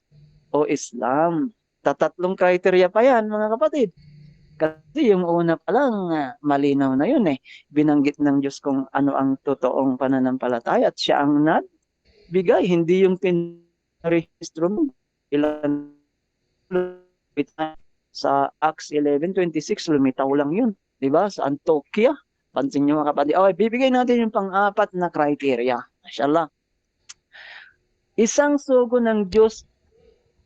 o Islam. Tatatlong criteria pa yan mga kapatid. Kasi yung una pa lang, malinaw na yun Binanggit ng Diyos kung ano ang totoong pananampalataya at siya ang nagbigay, hindi yung pinarehistro mo. Ilan sa Acts 11:26, lumitaw lang yun. Diba? Sa Antioquia. Pansin nyo mga kapatid. Okay, bibigay natin yung pang-apat na criteria. Mashallah. Isang sugo ng Diyos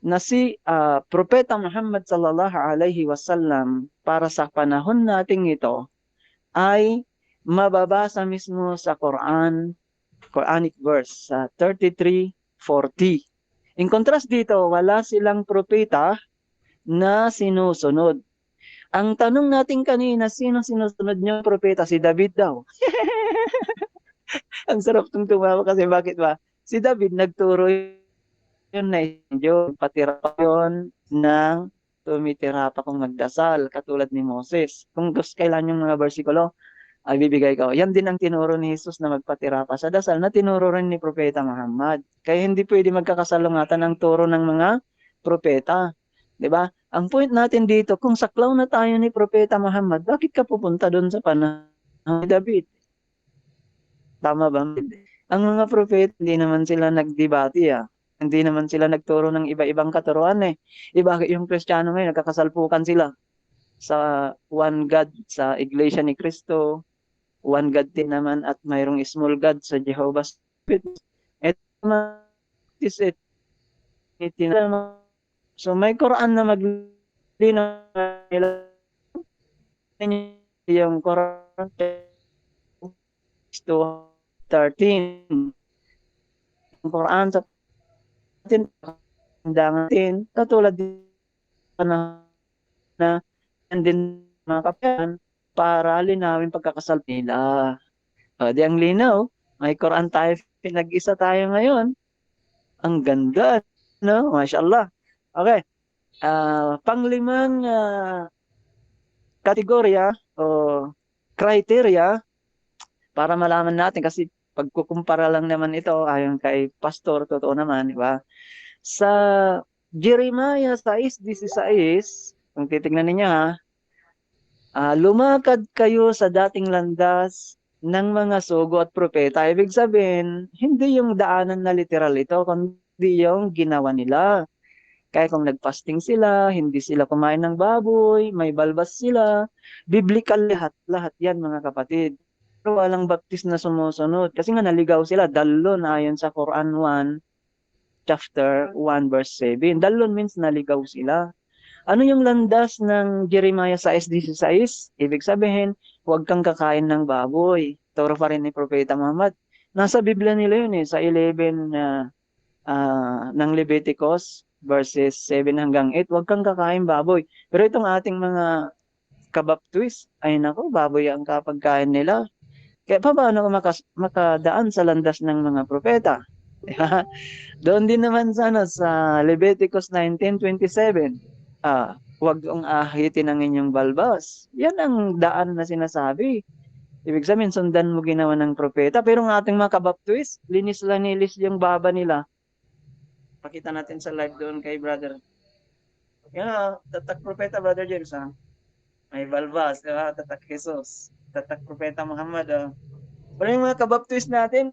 na si Propeta Muhammad sallallahu alaihi wasallam para sa panahon nating ito ay mababasa mismo sa Quranic verse sa 33:40. In contrast dito, wala silang propeta na sinusunod. Ang tanong natin kanina, sino sinusunod niyo propeta? Si David daw. Ang sarap tong tumawa kasi bakit ba? Si David nagturo yun na Diyos, patira pa yun ng tumitira pa kung magdasal, katulad ni Moses. Kung gusto kailan yung mga versikulo, ay bibigay ko. Yan din ang tinuro ni Jesus na magpatira pa sa dasal na tinuro rin ni Propeta Muhammad. Kaya hindi pwede magkakasalungatan ang turo ng mga propeta. Diba? Ang point natin dito, kung saklaw na tayo ni Propeta Muhammad, bakit ka pupunta doon sa panahon ni David? Tama ba? Ang mga propeta, hindi naman sila nagdebate Hindi naman sila nagturo ng iba-ibang katuruan Bakit yung Kristiyano ngayon, nagkakasalpukan sila sa one God sa Iglesia ni Cristo, one God din naman at mayroong small God sa Jehovah's Witness. Ito naman is it. So may Quran na maglinaw nila yung Quran 2:13. Ang Quran sa atin, natin, katulad din na din mga kapitan para linawin pagkakasal nila. Di ang linaw, may Quran tayo, pinag-isa tayo ngayon. Ang ganda, no? Mashallah. Okay. Panglimang kategorya o criteria para malaman natin kasi pagkukumpara lang naman ito ayon kay pastor, totoo naman, di ba? Sa Jeremiah 6:16, kung titignan ninyo lumakad kayo sa dating landas ng mga sugo at propeta. Ibig sabihin, hindi yung daanan na literal ito, kundi yung ginawa nila. Kaya kung nagfasting sila, hindi sila kumain ng baboy, may balbas sila, biblical lahat yan mga kapatid. Pero walang baptist na sumusunod. Kasi nga naligaw sila, dalon ayon sa Quran 1, chapter 1, verse 7. Dalon means naligaw sila. Ano yung landas ng Jeremiah 6:16? Ibig sabihin, huwag kang kakain ng baboy. Turo pa rin ni Propeta Muhammad. Nasa Biblia nila yun sa 11 ng Leviticus, verses 7 hanggang 8, huwag kang kakain baboy. Pero itong ating mga kabaptist, ay nako, baboy ang kapagkain nila. Kaya paano makadaan sa landas ng mga propeta? Doon din naman sa Leviticus 19:27. Huwag ang ahitin ang inyong balbas. Yan ang daan na sinasabi. Ibig sabihin, sundan mo ginawa ng propeta. Pero ng ating mga kabaptist, linis yung baba nila. Pakita natin sa live doon kay brother. Yan tatak propeta, brother James May balbas, tatak Jesus. Tatak propeta Muhammad Pero yung mga kabaptist natin,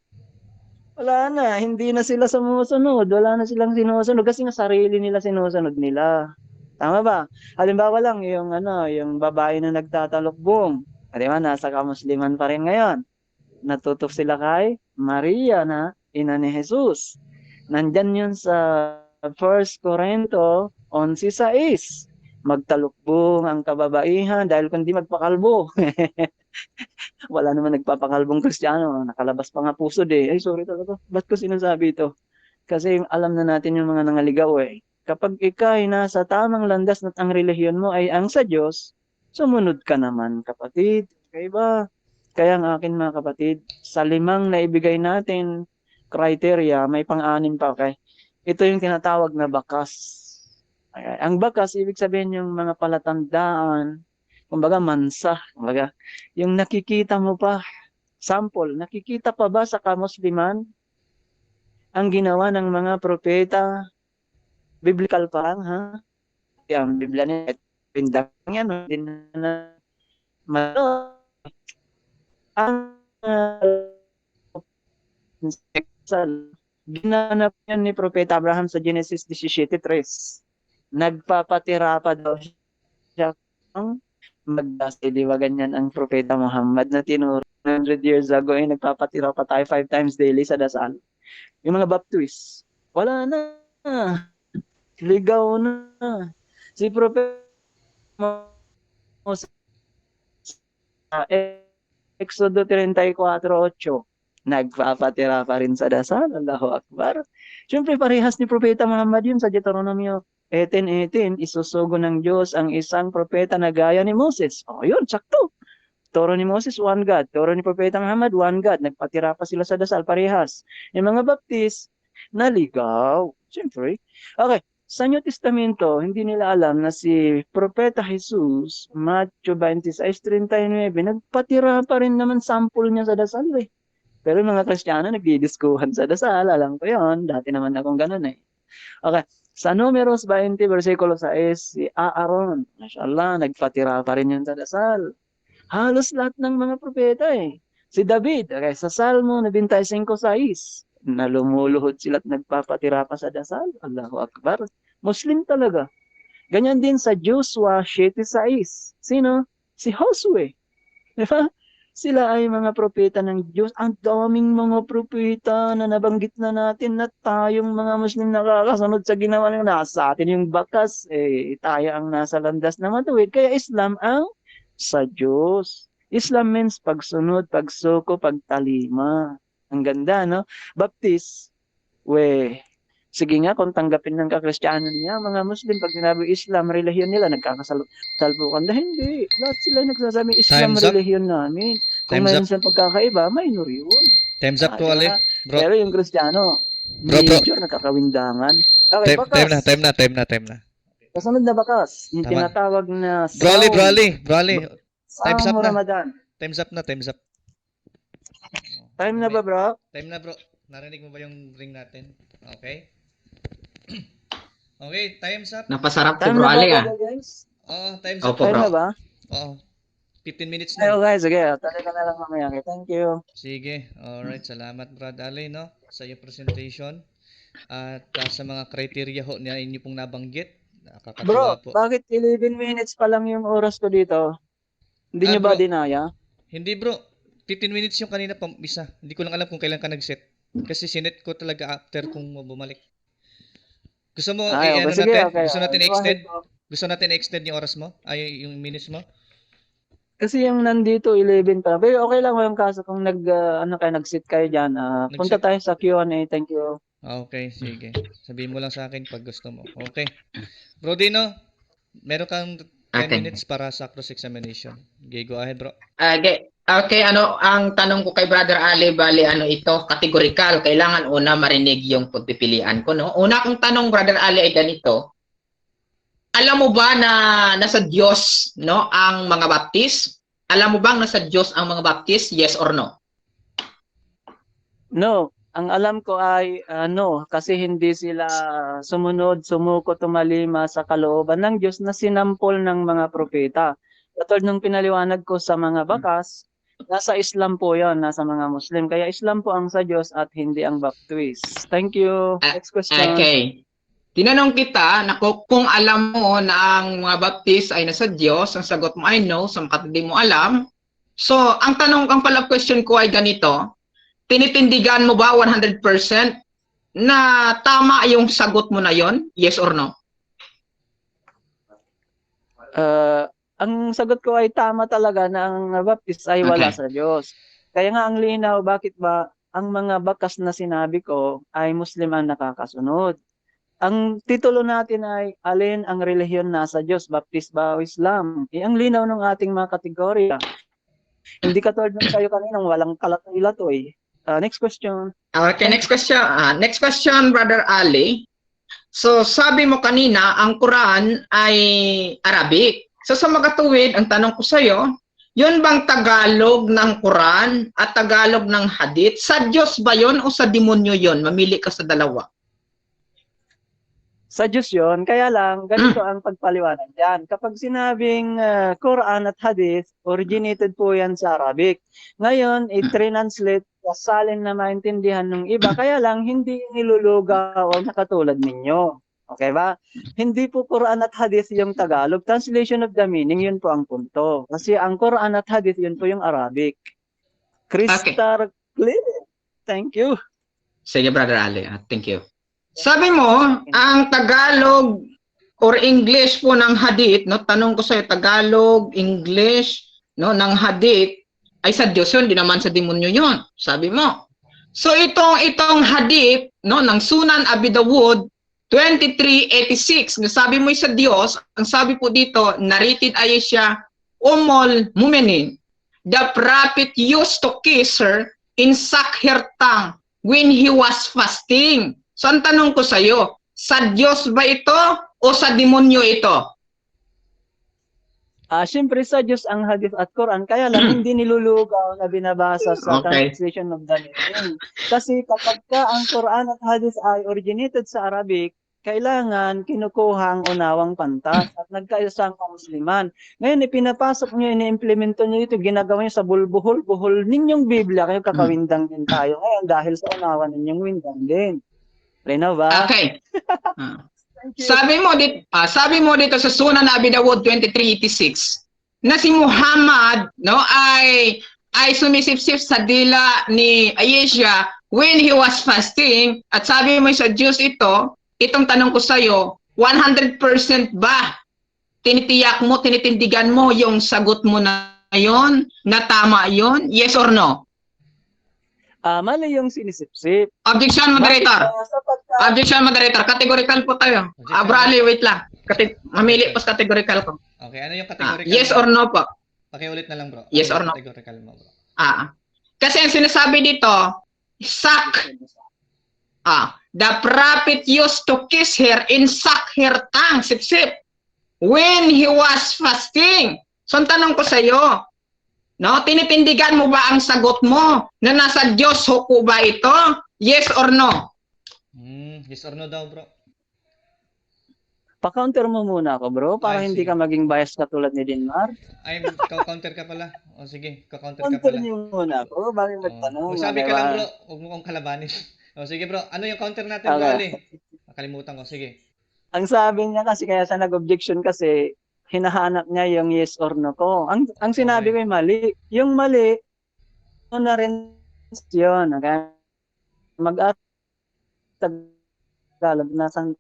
wala na, hindi na sila sumusunod. Wala na silang sinusunod kasi nga sarili nila sinusunod nila. Tama ba? Halimbawa lang yung babae na nagtatalokbong. Di ba, nasa kamusliman pa rin ngayon. Natutok sila kay Maria na ina ni Jesus. Nandyan yun sa 1 Corinto 11:6. Magtalukbong ang kababaihan dahil kundi magpakalbo. Wala naman nagpapakalbong Kristiyano. Nakalabas pa nga pusod Ay, sorry talaga. Ba't ko sinasabi ito? Kasi alam na natin yung mga nangaligaw Kapag ikaw ay nasa tamang landas at ang relihiyon mo ay ang sa Diyos, sumunod ka naman, kapatid. Okay ba? Kaya ang akin mga kapatid, sa 5 na ibigay natin criteria, may pang-6 pa. Okay? Ito yung tinatawag na bakas. Okay? Ang bakas, ibig sabihin yung mga palatandaan, kumbaga mansa, kumbaga, yung nakikita mo pa, sample, nakikita pa ba sa kamusliman ang ginawa ng mga propeta? Biblical pa lang, Yung Biblia niya, pindang yan, din na ang ginanap yan ni Propeta Abraham sa Genesis 17:3. Nagpapatira pa daw siya ng magdasal, di ba ganyan ang Propeta Muhammad na tinuro 100 years ago nagpapatira pa tayo 5 times daily sa dasal. Yung mga baptist, wala na. Ligaw na. Si Propeta Exodo 34:8, nagpapatira pa rin sa dasal. Allahu Akbar. Siyempre, parehas ni Propeta Muhammad yun sa Deuteronomio 18:18. Isusugo ng Diyos ang isang propeta na gaya ni Moses. Yun, sakto. Turo ni Moses, one God. Turo ni Propeta Muhammad, one God. Nagpatira pa sila sa dasal, parehas. Yung mga baptist, naligaw. Siyempre. Okay. Sa New Testamento, hindi nila alam na si Propeta Jesus, Matthew 26:39, nagpatira pa rin naman sample niya sa dasal Pero yung mga Kristiyano, nagdidiskuhan sa dasal. Alam ko yun. Dati naman akong ganun Okay. Sa Números 20, versikulo 6, si Aaron, mashallah, nagpatira pa rin yun sa dasal. Halos lahat ng mga propeta Si David, okay, sa Salmo 95:6, na lumuluhod sila at nagpapatira pa sa dasal. Allahu Akbar. Muslim talaga. Ganyan din sa Joshua 7:6. Sino? Si Josue. Di ba? Sila ay mga propeta ng Diyos. Ang daming mga propeta na nabanggit na natin na tayong mga Muslim nakakasunod sa ginawa ng nasa atin yung bakas. Tayo ang nasa landas na matuwid. Kaya Islam ang sa Diyos. Islam means pagsunod, pagsuko, pagtalima. Ang ganda, no? Baptist, sige nga, kung tanggapin ng kakristyano niya, mga Muslim, pag sinabi Islam, relihiyon nila, nagkakasalpukan. Dahil hindi. Lahat sila nagsasabi, Islam, Time's up. relihiyon namin. Kung Time's mayroon up. silang pagkakaiba, minor yun. Time's up to Diba? Ali. Bro, Pero yung kristyano, Bro. major nakakawindangan. Okay, bakas. time na. Kasunod na bakas. Yung Tama. tinatawag na Bro Ali. Time's up Saum na. Ramadan. Time's up. Time na ba, bro? Time na, bro. Narinig mo ba yung ring natin? Okay. Okay, time's up. Napasarap si Time Bro na ba, Ali ah. guys? Time's up. Opo, Time bro. na ba? Oo. 15 minutes Ayo, na. guys. Sige, tali ka na lang mamaya. Okay, thank you. Sige. Alright, salamat Brad Ali, no? Sa iyong presentation. At sa mga criteria ho na inyo pong nabanggit. Nakakatuwa Bro, po. bakit 11 minutes pa lang yung oras ko dito? Hindi nyo ba Bro. dinaya? Hindi bro, 15 minutes yung kanina pa isa. Hindi ko lang alam kung kailan ka nag-set. Kasi sinet ko talaga after kung bumalik. Gusto mo Ay, ano okay, sige, natin? okay. Gusto natin Go i-extend? ahead, bro. Gusto natin i-extend yung oras mo? Ay, yung minutes mo? Kasi yung nandito 11 pa. Pero okay lang yung kaso kung nag-sit kayo dyan. Punta Nag-sit. tayo sa Q&A. Thank you. Okay, sige. Sabihin mo lang sa akin pag gusto mo. Okay. Bro Dino, meron kang 10 Okay. minutes para sa cross-examination. Okay, go ahead bro. Okay, ang tanong ko kay Brother Ali, bali ito, categorical. Kailangan una marinig yung pagpipilian ko, no? Una kong tanong, Brother Ali, ay ganito. Alam mo ba na nasa Diyos, no, ang mga Baptist? Alam mo bang nasa Diyos ang mga Baptist? Yes or no? No, ang alam ko ay no, kasi hindi sila sumuko, tumalima sa kalooban ng Diyos na sinampol ng mga propeta. Katulad nung pinaliwanag ko sa mga bakas, nasa Islam po yon, nasa mga Muslim. Kaya Islam po ang sa Diyos at hindi ang Baptist. Thank you. Next question. Okay. Tinanong kita na kung alam mo na ang mga Baptist ay nasa Diyos, ang sagot mo ay no, sampagat hindi mo alam. So, ang follow-up question ko ay ganito. Tinitindigan mo ba 100% na tama yung sagot mo na yon? Yes or no? Ang sagot ko ay tama talaga na ang Baptist ay wala Okay. sa Diyos. Kaya nga ang linaw, bakit ba ang mga bakas na sinabi ko ay Muslim ang nakakasunod? Ang titulo natin ay alin ang relihiyon nasa Diyos, Baptist ba o Islam? Ang linaw ng ating mga kategorya. Hindi katulad ng kayo kaninang walang kalatoy-latoy. Next question. Okay, next question. Next question, Brother Ali. So, sabi mo kanina, ang Quran ay Arabic. So, sa magatuwid, ang tanong ko sa iyo, yun bang Tagalog ng Quran at Tagalog ng Hadith? Sa Diyos ba yun o sa demonyo yun? Mamili ka sa dalawa. Sa Diyos yun, kaya lang, ganito ang pagpaliwanag dyan. Kapag sinabing Quran at Hadith, originated po yan sa Arabic. Ngayon, i-translate sa salin na maintindihan ng iba, kaya lang, hindi nilulugaw na katulad ninyo. Okay ba? Hindi po Quran at Hadith yung Tagalog. Translation of the meaning, yun po ang punto. Kasi ang Quran at Hadith, yun po yung Arabic. Crystal clear. Thank you. Sige, Brother Ali. Thank you. Sabi mo, ang Tagalog or English po ng Hadith, no? Tanong ko sa iyo, Tagalog, English, no, ng Hadith ay sa Diyos yun, di naman sa demonyo yun. Sabi mo. So itong Hadith, no, ng Sunan Abi Dawud 2386, na sabi mo sa Diyos, ang sabi po dito, narrated ay siya Mu'minin. The prophet used to kiss her in suck her tongue when he was fasting. So, ang tanong ko sa iyo, sa Diyos ba ito o sa demonyo ito? Siyempre sa Diyos ang Hadith at Quran, kaya lang hindi nilulugaw na binabasa sa translation of the meaning. Kasi kapag ka ang Quran at Hadith ay originated sa Arabic, kailangan kinukuha ang unawang pantas at nagkaisa ang kamusliman. Ngayon, ipinapasok nyo, ini-implemento nyo ito, ginagawa nyo sa bulbuhol-buhol ninyong Biblia, kayo kakawindang din tayo ngayon dahil sa unawa ninyong windang din. Okay na ba? Okay. Ah. Thank you. Sabi mo dito sa Sunan Abi Dawud 23:86 na si Muhammad ay sumisipsip sa dila ni Aisha when he was fasting, at sabi mo sa Diyos itong tanong ko sa iyo, 100% ba tinitiyak mo, tinitindigan mo yung sagot mo na yon, na tama yon? Yes or no? Mali yung sinisipsip. Objection, moderator. Objection, moderator. Categorical po tayo. Bro Ali, wait lang. Mamili po sa categorical ko. Okay, ano yung categorical? Yes or no po? Pakiulit na lang, bro. Yes Ano or no? yung categorical mo, bro? Kasi ang sinasabi dito, sak. The prophet used to kiss her in suck her tongue, sip-sip, when he was fasting. So, ang tanong ko sa iyo, no, tinitindigan mo ba ang sagot mo na nasa Diyos huko ba ito? Yes or no? Yes or no daw, bro? Pa-counter mo muna ako, bro, para hindi sige. ka maging biased katulad ni Dinmar. Ay, counter ka pala. O sige, counter ka Counter pala. niyo muna ako, bago magtanong. Magsabi ka okay lang, ba? bro. Huwag mo kong kalabanin. O sige, bro. Ano yung counter natin, bro, Okay. Ali? Nakalimutan ko. Sige. Ang sabi niya kasi, kaya sa nag-objection kasi, hinahanap niya yung yes or no ko. Ang sinabi ko yung mali. Yung mali, ano na rin yun. Okay? Tagalog, nasang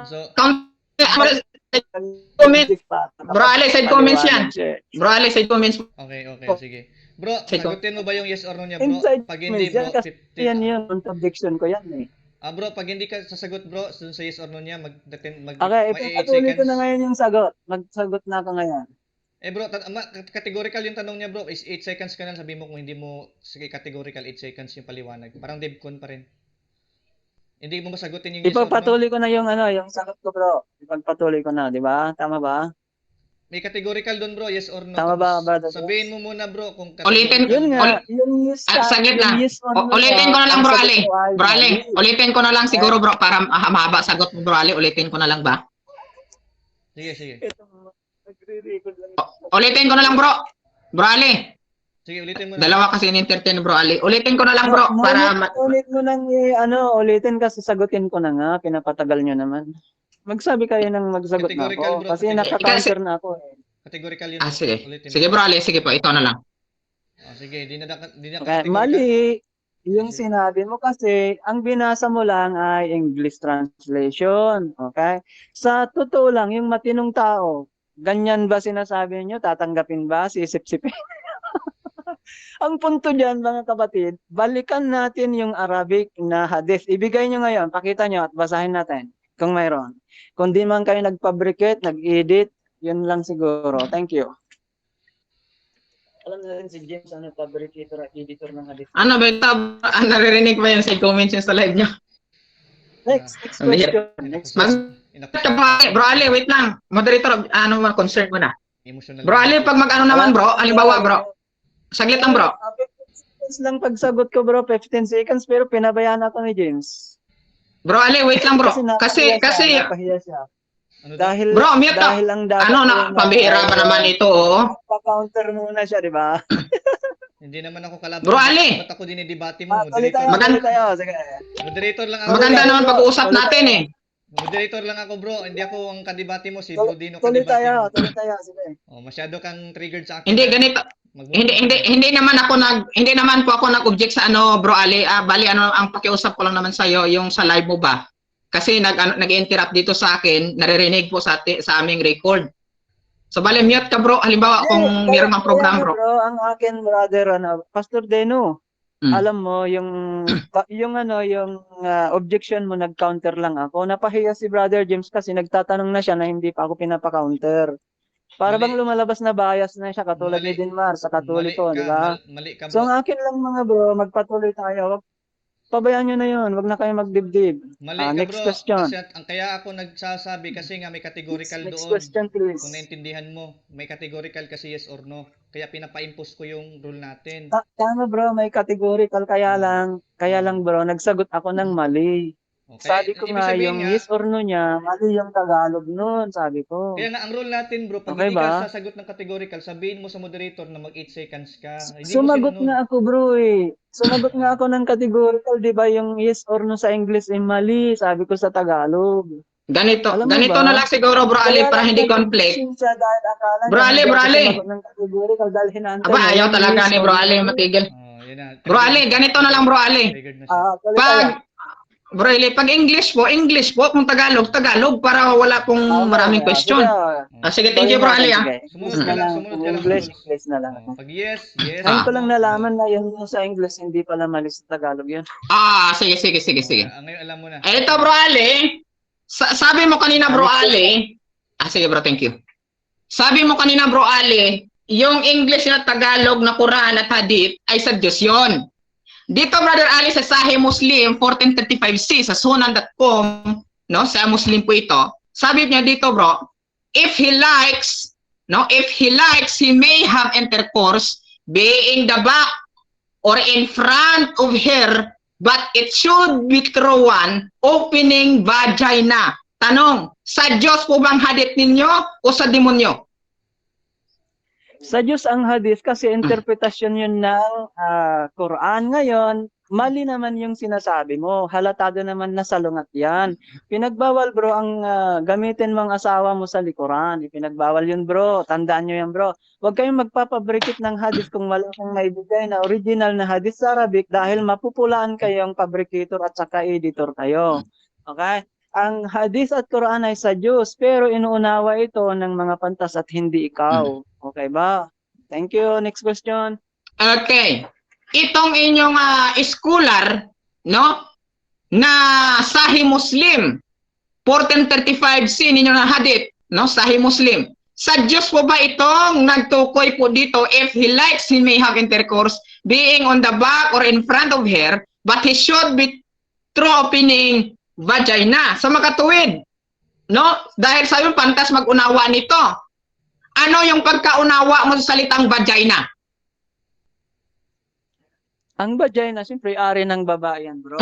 So, Comment. Bro Ali, side comments yan. Bro Ali, side comments. okay, sige. Bro, Sige. sagutin mo ba yung yes or no niya, bro? Inside Pag hindi, comments yan, bro, kasi yan yun. Objection ko yan eh. bro, pag hindi ka sasagot, bro, dun sa yes or no niya, Okay, may 8 ipapatuloy ko seconds. na ngayon yung sagot. Magsagot na ako ngayon. Bro, categorical yung tanong niya, bro. Is 8 seconds ka na, sabi mo kung hindi mo, sige, categorical 8 seconds yung paliwanag. Parang DevCon pa rin. Hindi mo masagutin yung yes or no. Ipagpatuloy ko na yung yung sagot ko, bro. Ipagpatuloy ko na, di ba? Tama ba? May categorical doon, bro, yes or no. Tama ba, Tapos brother? sabihin mo muna, bro, kung Ulitin. Yun nga, yung yes Saglit lang. yes or no Ulitin ko na lang, ang bro sagot Ali. ko ay Bro Ali, mali. ulitin ko na lang siguro, bro, para mahaba sagot mo, bro Ali. Ulitin ko na lang ba? Sige. Nagre-record lang. Ulitin ko na lang, bro. Bro Ali. Sige, ulitin mo na. Dalawa kasi in-entertain, bro Ali. Ulitin ko na lang, bro, para Ulit mo nang ulitin kasi sagutin ko na nga, pinapatagal nyo naman. Magsabi kayo ng magsagot na Categorical, ako bro, kasi categorical. naka-counter na ako eh. Categorical yun. sige. Ulitin mo. Sige, bro Ali. Sige po, ito na lang. Sige, di na Okay, categorical. mali yung sinabi mo kasi ang binasa mo lang ay English translation. Okay? Sa totoo lang, yung matinong tao, ganyan ba sinasabi nyo? Tatanggapin ba? Sisip-sipin? Ang punto dyan, mga kapatid, balikan natin yung Arabic na hadith. Ibigay nyo ngayon, pakita nyo at basahin natin kung mayroon. Kung di man kayo nag-fabricate, nag-edit, yun lang siguro. Thank you. Alam na rin si James, fabricator at editor ng hadith. Ano ba ito? Naririnig ba yan sa comments yung sa live nyo? Next question. Next question. Bro Ali, wait lang. Moderator, ano man, concern mo na. Emotional. Bro Ali, pag mag-ano naman, bro, halimbawa, bro, saglit lang, bro. 15 seconds lang pagsagot ko, bro. 15 seconds, pero pinabayaan ako ni James. Bro Ali, wait lang, bro. Kasi, napahiya siya. Ano Dahil, Bro, mute ka. dahil ang dapat ano na, pambihira ba naman ito, oh? Pa-counter muna siya, di ba? Hindi naman ako kalaban. Bro Ali! Ba't ako dinidebate mo? Tuloy tayo, Maganda- tuloy tayo. Sige. Moderator lang ako. Maganda naman pag-uusap natin, eh. Moderator lang ako, bro. Hindi ako ang kadebate mo. Si Bro Dino Tuloy kadebate mo. tayo, sige. Masyado kang triggered sa akin. Hindi ganito. Hindi naman po ako nag-object sa ano, Bro Ali. Bali ano ang pakiusap ko lang naman sa iyo yung sa live mo ba? Kasi nag-interrupt dito sa akin, naririnig po sa aming record. So bali mute ka, bro. Halimbawa kung mayroon kang program, bro. Ang akin brother Pastor Deno. Alam mo yung objection mo nag-counter lang ako. Napahiya si Brother James kasi nagtatanong na siya na hindi pa ako pinapa-counter. Para bang lumalabas na bias na siya katulad ni Dinmar sa Katoliko, di ba? Mali ka, bro. So ang akin lang mga bro, magpatuloy tayo. Pabayaan nyo na yun, wag na kayo magdibdib. Mali ka, Next bro. question. Kasi ang kaya ako nagsasabi kasi nga may categorical Next doon. question please. Kung naintindihan mo, may categorical kasi yes or no. Kaya pinapa-impose ko yung rule natin. Tama bro, may categorical kaya lang bro, nagsagot ako ng mali. Okay? Sabi ko Ibig nga sabihin yung nga, yes or no niya, mali yung Tagalog nun, sabi ko. kaya nga ang rule natin bro, pag Okay hindi ka ba? sasagot ng categorical, sabihin mo sa moderator na mag 8 seconds ka. Hindi mo Sumagot sinunod. nga ako bro eh. Sumagot nga Oh. ako ng categorical, di ba yung yes or no sa English ay mali, sabi ko sa Tagalog. Alam mo Ganito na ba? lang siguro Bro Ali Kaya para lang hindi conflict. nag-ising siya dahil akala Bro niya Ali, hindi Bro ako Ali. sumagot ng categorical dahil hinantay Aba, niya ayaw yung talaga yes ni or Bro no. Ali matigil. Oh, yun na. Bro Triggered Ali, na siya. ganito na lang Bro Ali. Triggered na siya. Tuloy tayo. Bro Ali, pag English po. Kung Tagalog, Tagalog para wala pong maraming Okay, question. Oh. Sige, thank you Tuloy Bro natin, Ali sige. Sumunod English ka na lang, lang. sumunod Kung ka lang, English, sumunod. English na lang. Oh, pag yes, yes. Ngayon ko Ano lang mo? nalaman na yung sa English, hindi pala mali sa Tagalog yun. Sige. Ngayon alam mo na. Ito Bro Ali, sabi mo kanina Bro Next Ali, sige bro, thank you. Sabi mo kanina Bro Ali, yung English na Tagalog na Quran at Hadith ay sa Diyos yun. Dito Brother Ali sa Sahih Muslim 1435c sa sunan.com, no, sa Muslim po ito. Sabi niya dito bro, if he likes, he may have intercourse being the back or in front of her, but it should be through one opening vagina. Tanong, sa Diyos po bang hadith ninyo o sa demonyo? Sa Diyos ang hadith kasi interpretasyon yun ng Quran. Ngayon, mali naman yung sinasabi mo. Halatado naman na salungat yan. Pinagbawal bro ang gamitin mong asawa mo sa likuran. Pinagbawal yun bro. Tandaan nyo yan bro. Huwag kayong magpapabrikit ng hadith kung wala kang maibigay na original na hadith sa Arabic dahil mapupulaan kayong fabricator at saka editor kayo. Okay? Ang hadith at Quran ay sa Diyos, pero inuunawa ito ng mga pantas at hindi ikaw. Okay ba? Thank you. Next question. Okay. Itong inyong scholar, no, na Sahih Muslim 1435c ninyo na hadith, no, Sahih Muslim. Sa Diyos po ba itong nagtukoy po dito, if he likes, he may have intercourse being on the back or in front of her, but he should be through opening vagina. Sa makatuwid, no? Dahil sabi mo, pantas mag-unawa nito. Ano yung pagkaunawa mo sa salitang vagina? Ang vagina, siyempre, ari ng babae yan, bro.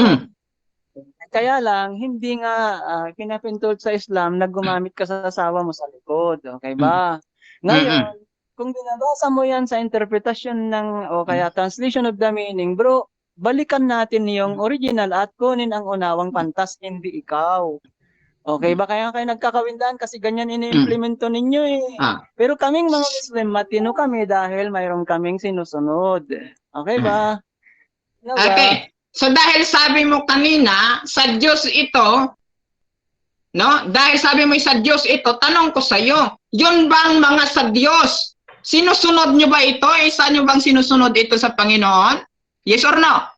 Kaya lang, hindi nga pinapintol sa Islam na gumamit ka sa asawa mo sa likod. Okay ba? Ngayon, kung binabasa mo yan sa interpretasyon ng, o kaya translation of the meaning, bro, balikan natin yung original at kunin ang unawang pantas, hindi ikaw. Okay ba? Kaya kayo nagkakawindaan kasi ganyan ini-implemento ninyo eh. Pero kaming mga Muslim, matino kami dahil mayroon kaming sinusunod. Okay ba? Okay. So dahil sabi mo kanina, sa Diyos ito, no? Dahil sabi mo sa Diyos ito, tanong ko sa iyo, yun bang mga sa Diyos? Sinusunod nyo ba ito? Isa nyo bang sinusunod ito sa Panginoon? Yes or no?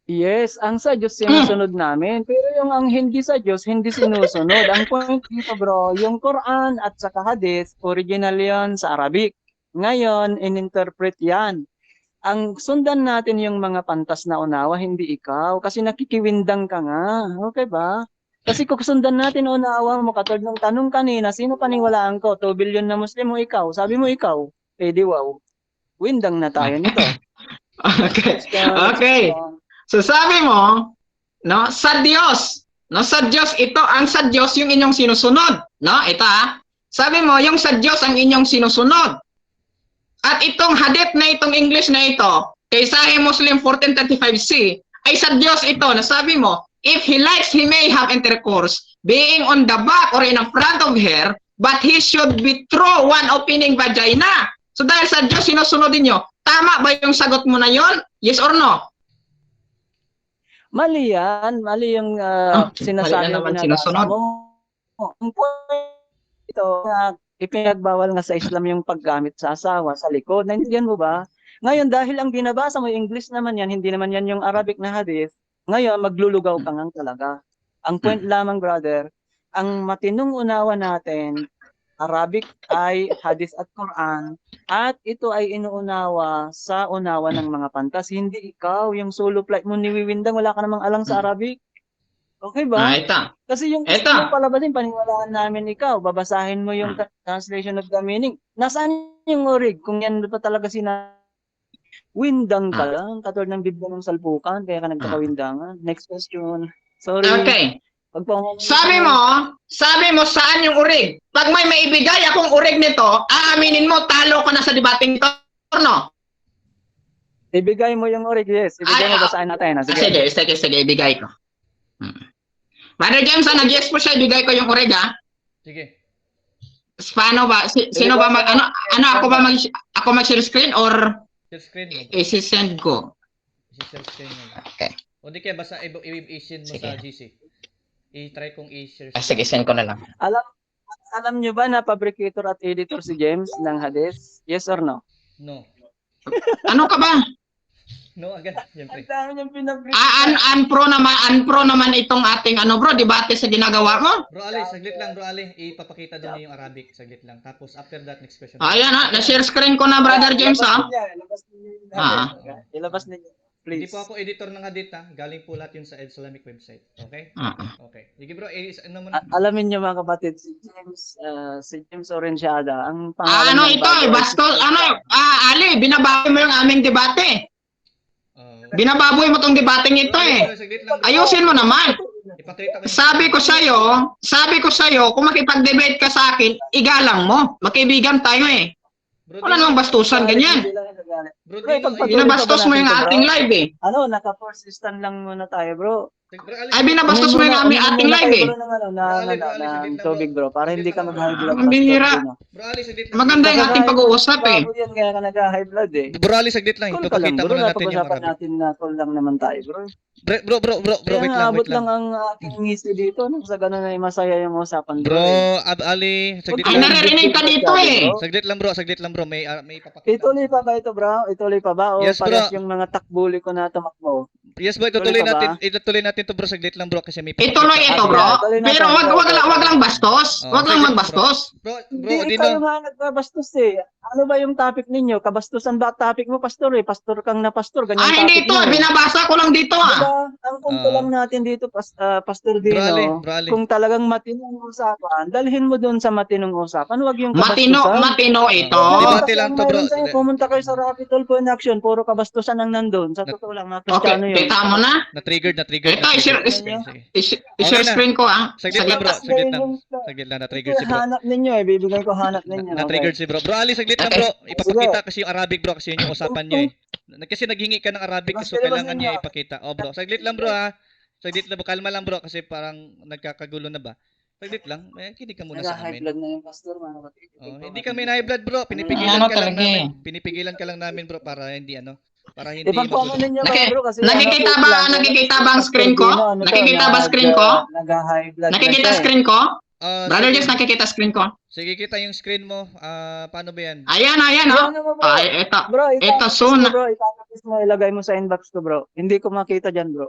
Yes, ang sa Diyos sinusunod namin. Pero yung ang hindi sa Diyos, hindi sinusunod. Ang point dito bro, yung Quran at saka Hadith, original yan sa Arabic. Ngayon, in-interpret yan. Ang sundan natin yung mga pantas na unawa, hindi ikaw. Kasi nakikiwindang ka nga. Okay ba? Kasi kung sundan natin unawa mo, katulad ng tanong kanina, sino paniwalaan ko? 2 billion na Muslim o ikaw? Sabi mo ikaw. Eh di wow. Windang na tayo nito. Okay. So sabi mo, no, sa Diyos. No, sa Diyos ito, ang sa Diyos yung inyong sinusunod. No, ito Sabi mo, yung sa Diyos ang inyong sinusunod. At itong hadith na itong English na ito, kay Sahih Muslim 1435c, ay sa Diyos ito na sabi mo, if he likes, he may have intercourse, being on the back or in front of her, but he should be through one opening vagina. So dahil sa Diyos sinusunod niyo, tama ba yung sagot mo na yon? Yes or no? Mali yan. Mali yung sinasabi mali na naman na sinusunod. Ang point ito, ipinagbawal nga sa Islam yung paggamit sa asawa, sa likod. Naintindihan mo ba? Ngayon, dahil ang binabasa mo, English naman yan, hindi naman yan yung Arabic na hadith, ngayon, maglulugaw ka nga talaga. Ang point lamang, brother, ang matinong unawa natin, Arabic ay hadith at Quran, at ito ay inuunawa sa unawa ng mga pantas. Hindi ikaw, yung solo flight mo niwiwindang, wala ka namang alang sa Arabic. Okay ba? Ito. Kasi yung gusto mo palabasin, paniwalaan namin ikaw. Babasahin mo yung translation of the meaning. Nasaan yung orig? Kung yan pa talaga Windang ka Ah. lang, katulad ng bibig ng salpukan, kaya ka nagkakawindangan. Next question. Sorry. Okay. Pag pumamay Sabi mo saan yung urig? Pag may maibigay akong urig nito, aaminin mo talo ka na sa debating to, no? ibigay mo yung orig, yes. Ibigay mo, basahin natin. Sige, ibigay ko. Brother James, nag-yes po siya, ibigay ko yung urig, ha? Sige. Paano ba? Sino ba mag, ano ako mag-share screen or Share screen mo. isi-send ko? I-share screen mo. Okay. O di kaya basta i-send mo Sige. sa GC. I-try kong i-share Sige, send ko na lang. Alam nyo ba na fabricator at editor si James ng Hades? Yes or no? No. Ano ka ba? No agad, siyempre. Ang dami niyang pinabrief. Unpro naman itong ating bro, debate sa ginagawa mo. Bro Ali, saglit lang bro Ali. Ipapakita doon yung Arabic, saglit lang. Tapos after that, next question. Ayan ha, na-share screen ko na, Brother James, ha? Ilabas niya. Ah. Ilabas niya. Hindi Please. po ako editor ng Hadith ha. Galing po lahat yun sa Islamic website. Okay? Okay. Sige bro, ano mo na? Alamin niyo mga kapatid, si James Orenciada, ang pangalan Ano ng ito, bago ay bastol, Ali, binababoy mo yung aming debate. Binababoy mo tong debating ito eh. Saglit lang. Ayusin mo naman. Ipakita ko. Sabi ko sa'yo, kung makipag-debate ka sa akin, igalang mo. Magkaibigan tayo eh. Bro, Wala namang bastusan ganyan. Bro, Bro, Dino, pagpatuloy Binabastos mo yung Bro. ating live eh. Ano, naka-force stand lang muna tayo, bro. Bro, Ali, Ay, binabastos mo yung aming ating live eh. Ng tubig, bro, para hindi ka mag-high blood. Ang bihira. Bro Ali, saglit lang. Maganda yung ating pag-uusap eh. Bago yan, kaya ka nag-high blood eh. Bro Ali, saglit lang. Call ka lang, Ipapakita bro. muna natin yung Napag-usapan Arabic. natin na call lang naman tayo, bro. Bro, Kaya wait nga, lang, abot wait lang. lang ang aking ngisi dito. Nang sa ganun ay masaya yung usapan, Bro, eh. Ali, saglit Ay, lang. naririnig ka dito eh. Saglit lang bro. May ipapakita. Ituloy pa ba ito, bro? Ituloy pa ba? O Yes, bro. parehas yung mga takbuli ko na tumakbo? Yes bro, Tuloy pa ba? ituloy natin to bro, saglit lang bro kasi may Ituloy ito bro. Pero wag lang bastos. Wag lang magbastos. Bro, Hindi Dino. ikaw yung nagbabastos eh. Ano ba yung topic ninyo? Kabastusan ba topic mo, pastor eh? Pastor kang na pastor. Ganyan Hindi topic ito. mo, eh. Binabasa ko lang dito Diba? Ang punto lang natin dito, Pastor Dino, Bro Ali. kung talagang matinong usapan, dalhin mo doon sa matinong usapan. Huwag yung kabastusan. Matino ito. Debate Kasi lang ang to, bro. mayroon sa'yo, pumunta kayo sa Rapid Tulfo in Action, puro kabastusan ang nandun. Sa totoo lang, mga Kristiyano Okay, yun. kita mo na. Na-trigger. Ito, Sige. i-share screen ko ah. Saglit lang bro, saglit lang. Saglit lang, na-trigger si bro. Hanap ninyo eh, bibigay ko hanap ninyo. Na-trigger si bro. Bro Ali, saglit lang bro. Ipapakita kasi yung Arabic bro kasi yun yung usapan niyo eh. Kasi naghingi ka ng Arabic so kailangan niya ipakita. Oh bro, saglit lang bro ha. Saglit lang, kalma lang bro kasi parang nagkakagulo na ba? Saglit lang, kinig ka muna sa Nag-high amin. blood na yung pastor, mga kapatid. Hindi kami na high blood bro, pinipigilan ka lang namin bro para hindi para hindi Ipagpamo ninyo mga bro kasi nakikita ba ang screen ko? Nakikita ba screen ko? Nag-high blood. Nakikita screen ko? Brother Jess, nakikita screen ko? Sige, kita yung screen mo. Paano ba yan? Ayan oh. Ay, ito. Bro, Ito soon. Bro, itatapos mo, ilagay mo sa inbox ko, bro. Hindi ko makita dyan, bro.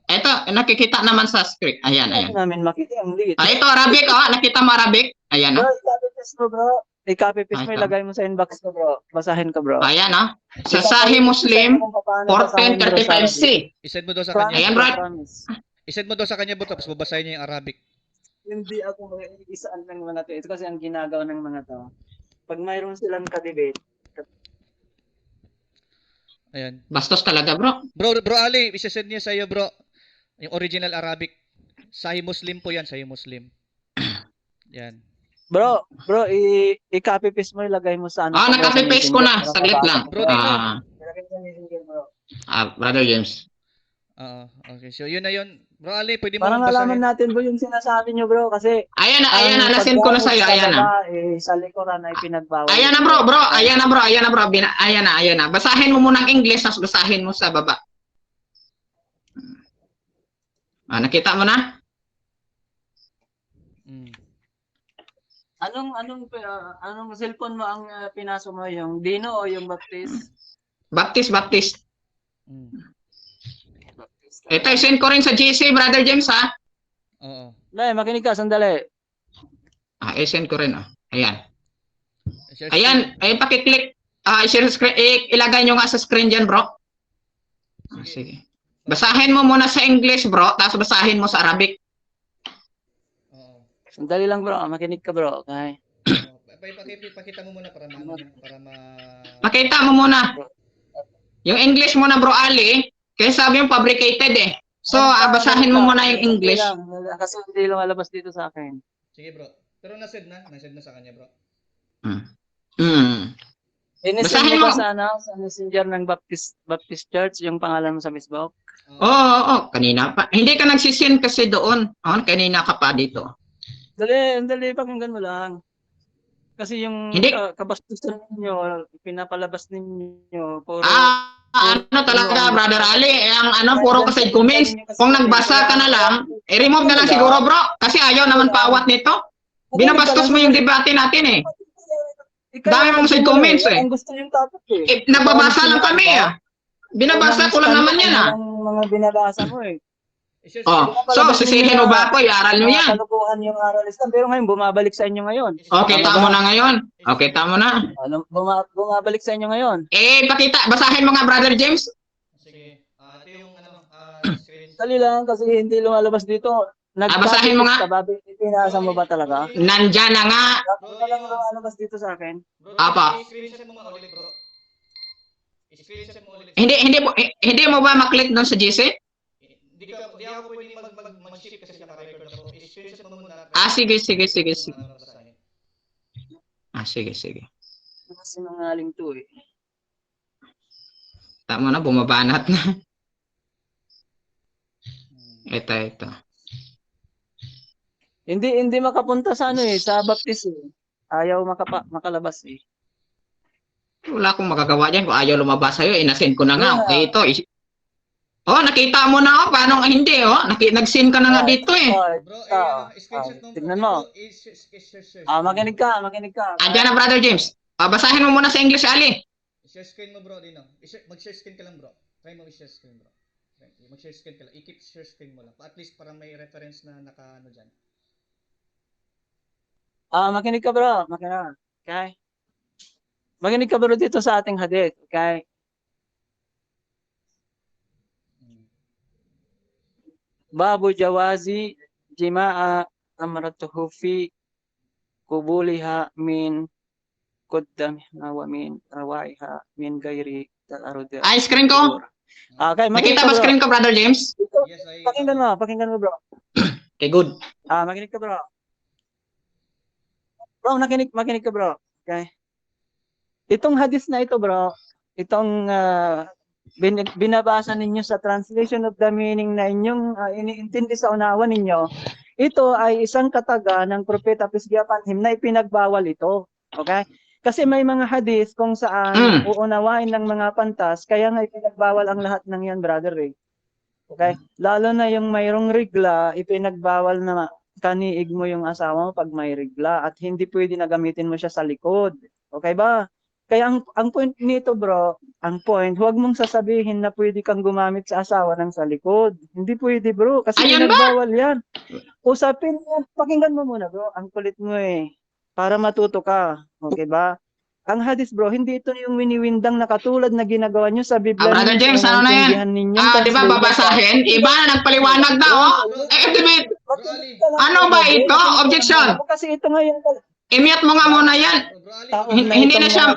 Ito, nakikita naman sa screen. Ayan. Hindi namin makita ang liit. Ito, Arabic Nakita mo Arabic? Ayan Bro, i-copy-paste mo, bro. I-copy-paste mo, Ito. ilagay mo sa inbox ko, bro. Basahin ko, bro. Ayan Sa Sahih Muslim 1435C. I-send mo daw sa kanya. Ayan, bro. I-send mo daw sa kanya bro tapos babasahin niya yung Arabic. Hindi ako isaan ng mga to. Ito kasi ang ginagawa ng mga to. Pag mayroon silang kadebate, Ayan. Bastos talaga, bro. Bro Ali, i-send niya sa iyo bro. Yung original Arabic. Sahih Muslim po yan, Sahih Muslim. Yan. Bro, i-copy-paste mo, ilagay mo sa ano. Naka-paste ko na. Saglit lang. Bro, dito. Brother James. Okay. So yun na yun. Bro Ali, pwede mo Parang basahin. alaman natin bro yung sinasabi nyo bro kasi Ayan na. Nasend ko na sa'yo. Ayan na. Sa likuran ay pinagbawal. Ayan na, bro. Ayan na. Basahin mo muna ang English, tapos basahin mo sa baba. Nakita mo na? Anong cellphone mo ang pinasok mo, yung Dino o yung Baptist? Baptist. Ito, send ko rin sa GC, Brother James, ha? Oo. Dahil, makinig ka, sandali. I-send ko rin, Ayan. Ayan, pakiclick. Share screen. Ilagay nyo nga sa screen dyan, bro. Sige. Basahin mo muna sa English, bro, tapos basahin mo sa Arabic. Oo. Sandali lang bro, makinig ka bro, okay? Pakita mo muna para Pakita mo muna. Yung English mo na bro Ali, kaya sabi yung fabricated eh. So, basahin mo muna yung English. Kasi hindi lumalabas dito sa akin. Sige bro. Pero nasend na sa kanya bro. Inisend Basahin mo ba mo. sa messenger ng Baptist Church yung pangalan mo sa Facebook? Oo, kanina pa. Hindi ka nagsisend kasi doon. Kanina ka pa dito. Dali, pakinggan mo lang. Kasi yung Hindi. kabastusan ninyo, pinapalabas ninyo, puro Ano talaga, Brother Ali, ang puro kasi comments. Kung nagbasa ka na lang, i-remove na lang siguro, bro. Kasi ayaw naman paawat nito. Binabastos mo yung debate natin eh. Dami mong side comments eh. Ang gusto yung topic eh. Nagbabasa lang kami ah. Binabasa ko lang naman yan ah. Ang mga binabasa mo eh. So, sisihin mo ba ako? I-aral nyo yan. Kalukuhan yung aralistan, pero ngayon bumabalik sa inyo ngayon. Okay, tamo na ngayon. Okay, tamo na. Bumabalik sa inyo ngayon. Pakita, basahin mo nga, Brother James. Sige. Ito yung screen. Dali lang kasi hindi lumalabas dito. Basahin mo nga. Pinasa mo ba talaga? Nandyan na nga. Wala lang lumalabas dito sa akin. Bro, Apa. I-screenshot mo nga ulit bro. I-screenshot mo ulit. Hindi mo ba maklik doon sa GC? Di ako pwede mag-ship kasi naka-record ako. I-screenshot mo muna. Sige. Sige. Kasi nangaling to eh. Tama na, bumabanat na. Ito. Hindi makapunta sa sa baptist eh. Ayaw makalabas eh. Wala akong magagawa dyan. Kung ayaw lumabas sa'yo, inasend ko na nga. Okay, ito. Nakita mo na paano hindi nag-send ka na nga dito eh. Bro, screenshot mo. Tignan mo. Makinig ka. Andiyan na, Brother James. Basahin mo muna sa English, Ali. I-share screen mo bro, Dino. Mag-share screen ka lang bro. Try mo i-share screen bro. Mag-share screen ka lang. I-keep share screen mo lang. At least para may reference na naka-ano dyan. Makinig ka bro. Okay? Makinig ka bro dito sa ating hadith. Okay? Babu jawazi jima'a amratuhu fi kubuliha min kuddamiha wa min rawaiha min gairi ta'arud. Screen ko. Okay, Nakita ba screen ko, Brother James? Yes, Pakinggan mo bro. Okay, good. Makinig ka bro. Bro, makinig ka bro. Okay. Itong hadith na ito bro, itong binabasa ninyo sa translation of the meaning na inyong iniintindi sa unawa ninyo, ito ay isang kataga ng propeta Pisgyapanhim na ipinagbawal ito. Okay? Kasi may mga hadith kung saan uunawain ng mga pantas, kaya nga ipinagbawal ang lahat ng yan, brother eh. Okay? Lalo na yung mayroong rigla, ipinagbawal na kaniig mo yung asawa mo pag may rigla at hindi pwede na gamitin mo siya sa likod. Okay ba? Kaya ang point nito bro, huwag mong sasabihin na pwede kang gumamit sa asawa ng sa likod. Hindi pwede bro, kasi pinagbawal yan. Usapin mo, pakinggan mo muna bro, ang kulit mo eh, para matuto ka. Okay ba? Ang hadith bro, hindi ito yung winiwindang na katulad na ginagawa nyo sa Biblia. Brother James, ano na yan? Di ba babasahin? Iba na nagpaliwanag na ano ba ito? Objection. Kasi ito nga yung I-mute mo nga muna yan. Hindi na siya,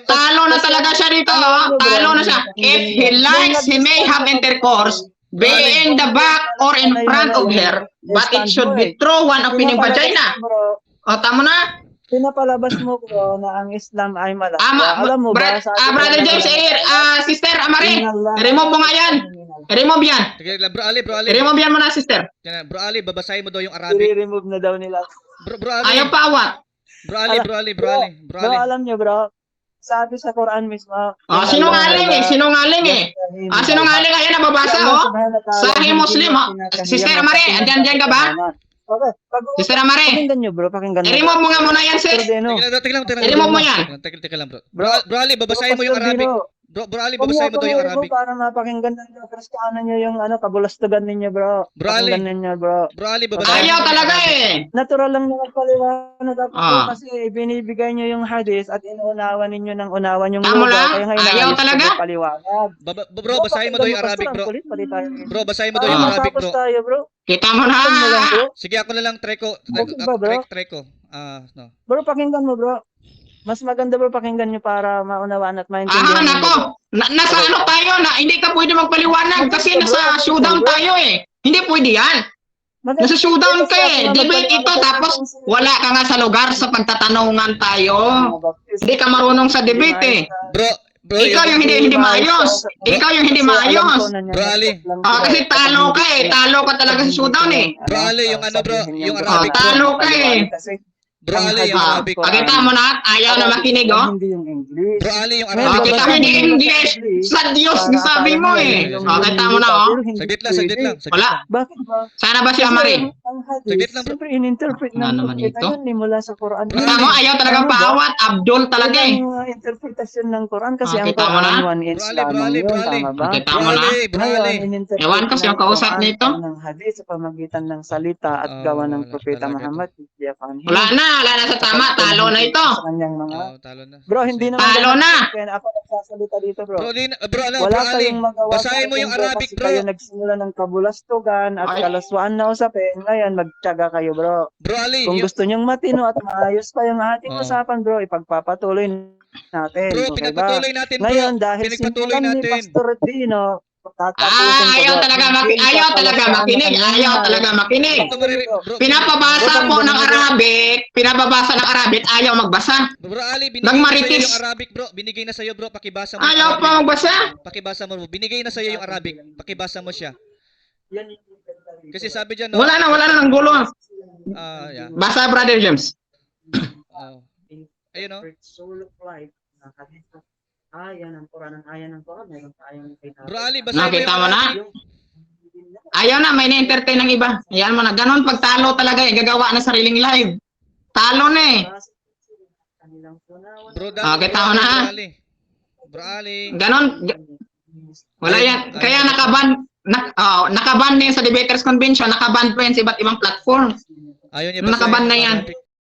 talo na talaga siya dito. Talo na siya. If he likes, he may have intercourse, be in the back or in front of her, but it should be through one of pining vagina. Tama na. Pinapalabas mo bro na ang Islam ay malaya. Alam mo ba? Brother James, Sister Amari, remove mo nga yan. Remove yan. Bro Ali. Remove yan mo na, sister. Bro Ali, babasahin mo daw yung Arabic. I-remove na daw nila. Bro Ali. Ayaw pa awat. Bro Ali. Bro, alam nyo bro, sabi sa Quran mismo. Sinungaling eh. Sinungaling, ayan nababasa Sahih Muslim Sister Amari, andyan ka ba? Okay. Sister Amari. Pakinggan nyo bro, I-remove mo nga muna yan, sis. I-remove mo yan. Teka lang bro. Bro Ali, babasahin mo yung Arabic. Bro Ali, babasahin mo daw yung Arabic. Para mapakinggan ng Kristiyano nyo yung kabulastugan ninyo bro. Bro Ali. Bro Ali, babasahin. Ayaw talaga eh. Natural lang na magpaliwanag ako kasi binibigay nyo yung hadith at inuunawa ninyo ng unawa yung lugar. Ayaw talaga. Bro, basahin mo daw yung Arabic bro. Bro, basahin mo daw yung Arabic bro. Kita mo na. Sige, ako na lang try ko. Bro, Try ko. No. Bro, pakinggan mo bro. Mas maganda bro pakinggan nyo para maunawaan at maintindihan nyo, bro. Nako. Nasa ano tayo na hindi ka pwede magpaliwanag kasi nasa showdown tayo eh. Hindi pwede yan. Nasa showdown ka eh. Debate ito tapos wala ka nga sa lugar sa pagtatanungan tayo. Hindi ka marunong sa debate eh. Bro, Ikaw yung hindi maayos. Ikaw yung hindi maayos. Bro Ali. Kasi talo ka eh. Talo ka talaga sa showdown eh. Bro Ali, yung ano, bro, yung Arabic, talo ka eh. Bro Ali, yung Arabic. Pakita mo na, ayaw na makinig oh. Hindi yung English. Bro Ali, yung Ngayon, Arabic. Kita mo hindi English. Sa Diyos na sabi mo eh. Pakita mo na oh. Saglit lang. Wala. Bakit ba? Sana ba si Amari? Ang hadith, Saglit lang, bro. siyempre in-interpret Ano ng naman propeta ito? yun eh, mula sa Quran. Kita mo, ayaw talagang paawat. Abdul talaga eh. Yung interpretasyon ng Quran kasi ang Kita mo Quran na? one inch Bro Ali, lamang yun, bro Ali. tama ba? Kita Bro mo na. Ali, bro Ali. Ngayon, in-interpret Ewan ko siyang ng kausap Quran nito. ng hadith sa pamagitan ng salita at gawa ng wala propeta talaga Muhammad. Wala na sa tama. Talo na ito. Sa kanyang mga... Oh, talo na. Bro, hindi naman... Talo na. Kaya ako nagsasalita dito, bro. Bro Ali, Wala bro Ali. kayong magawa sa Basahin mo akin, yung bro, Arabic, kasi bro. kayo nagsimula ng kabulastugan at Ay. kalaswaan na usapin. Ngayon, magtiyaga kayo, bro. Bro Ali, Kung yung, gusto nyong matino at maayos pa yung ating Oh. usapan, bro, ipagpapatuloy natin. bro, Okay ba? pinagpatuloy natin, bro. Ngayon, dahil Pinagpatuloy simulan ni natin. Pastor Dino, tatapusin ko, Ayaw bro. talaga Hindi ayaw talaga kapalaswaan makinig. ng Ayaw kanyang talaga makinig. Ito, bro, Pinapabasa po ng Arabic. Pinapabasa ng Arabic. Ayaw magbasa. Bro Ali, binigay Nang na sa'yo maritis. yung Arabic, bro. Binigay na sa'yo, bro. Pakibasa mo. Ayaw yung pa Arabic. magbasa. Pakibasa mo, bro. Binigay na sa'yo yung Arabic. Pakibasa mo siya. Yan yung ganda rito. Kasi sabi dyan, no? Wala na ng gulo. Yeah. Basa, Brother James. Oh. Ayun, no? Soul of life. Nakadito. Ayan ang Quran, meron tayong Bro Ali, basahin mo Nakita yung mo na? Arabic. Ayaw na, may na-entertain ng iba. Ayan mo na. Ganon pag talo talaga eh. Gagawa na sariling live. Talo na eh. Bro, kita mo na. Bro Ali. Bro Ali. Ganon. Wala yan. Kaya nakaban din sa Debaters Convention. Nakaban po yan sa iba't ibang platform. Ayaw niya Nakaban na yan. Arabic.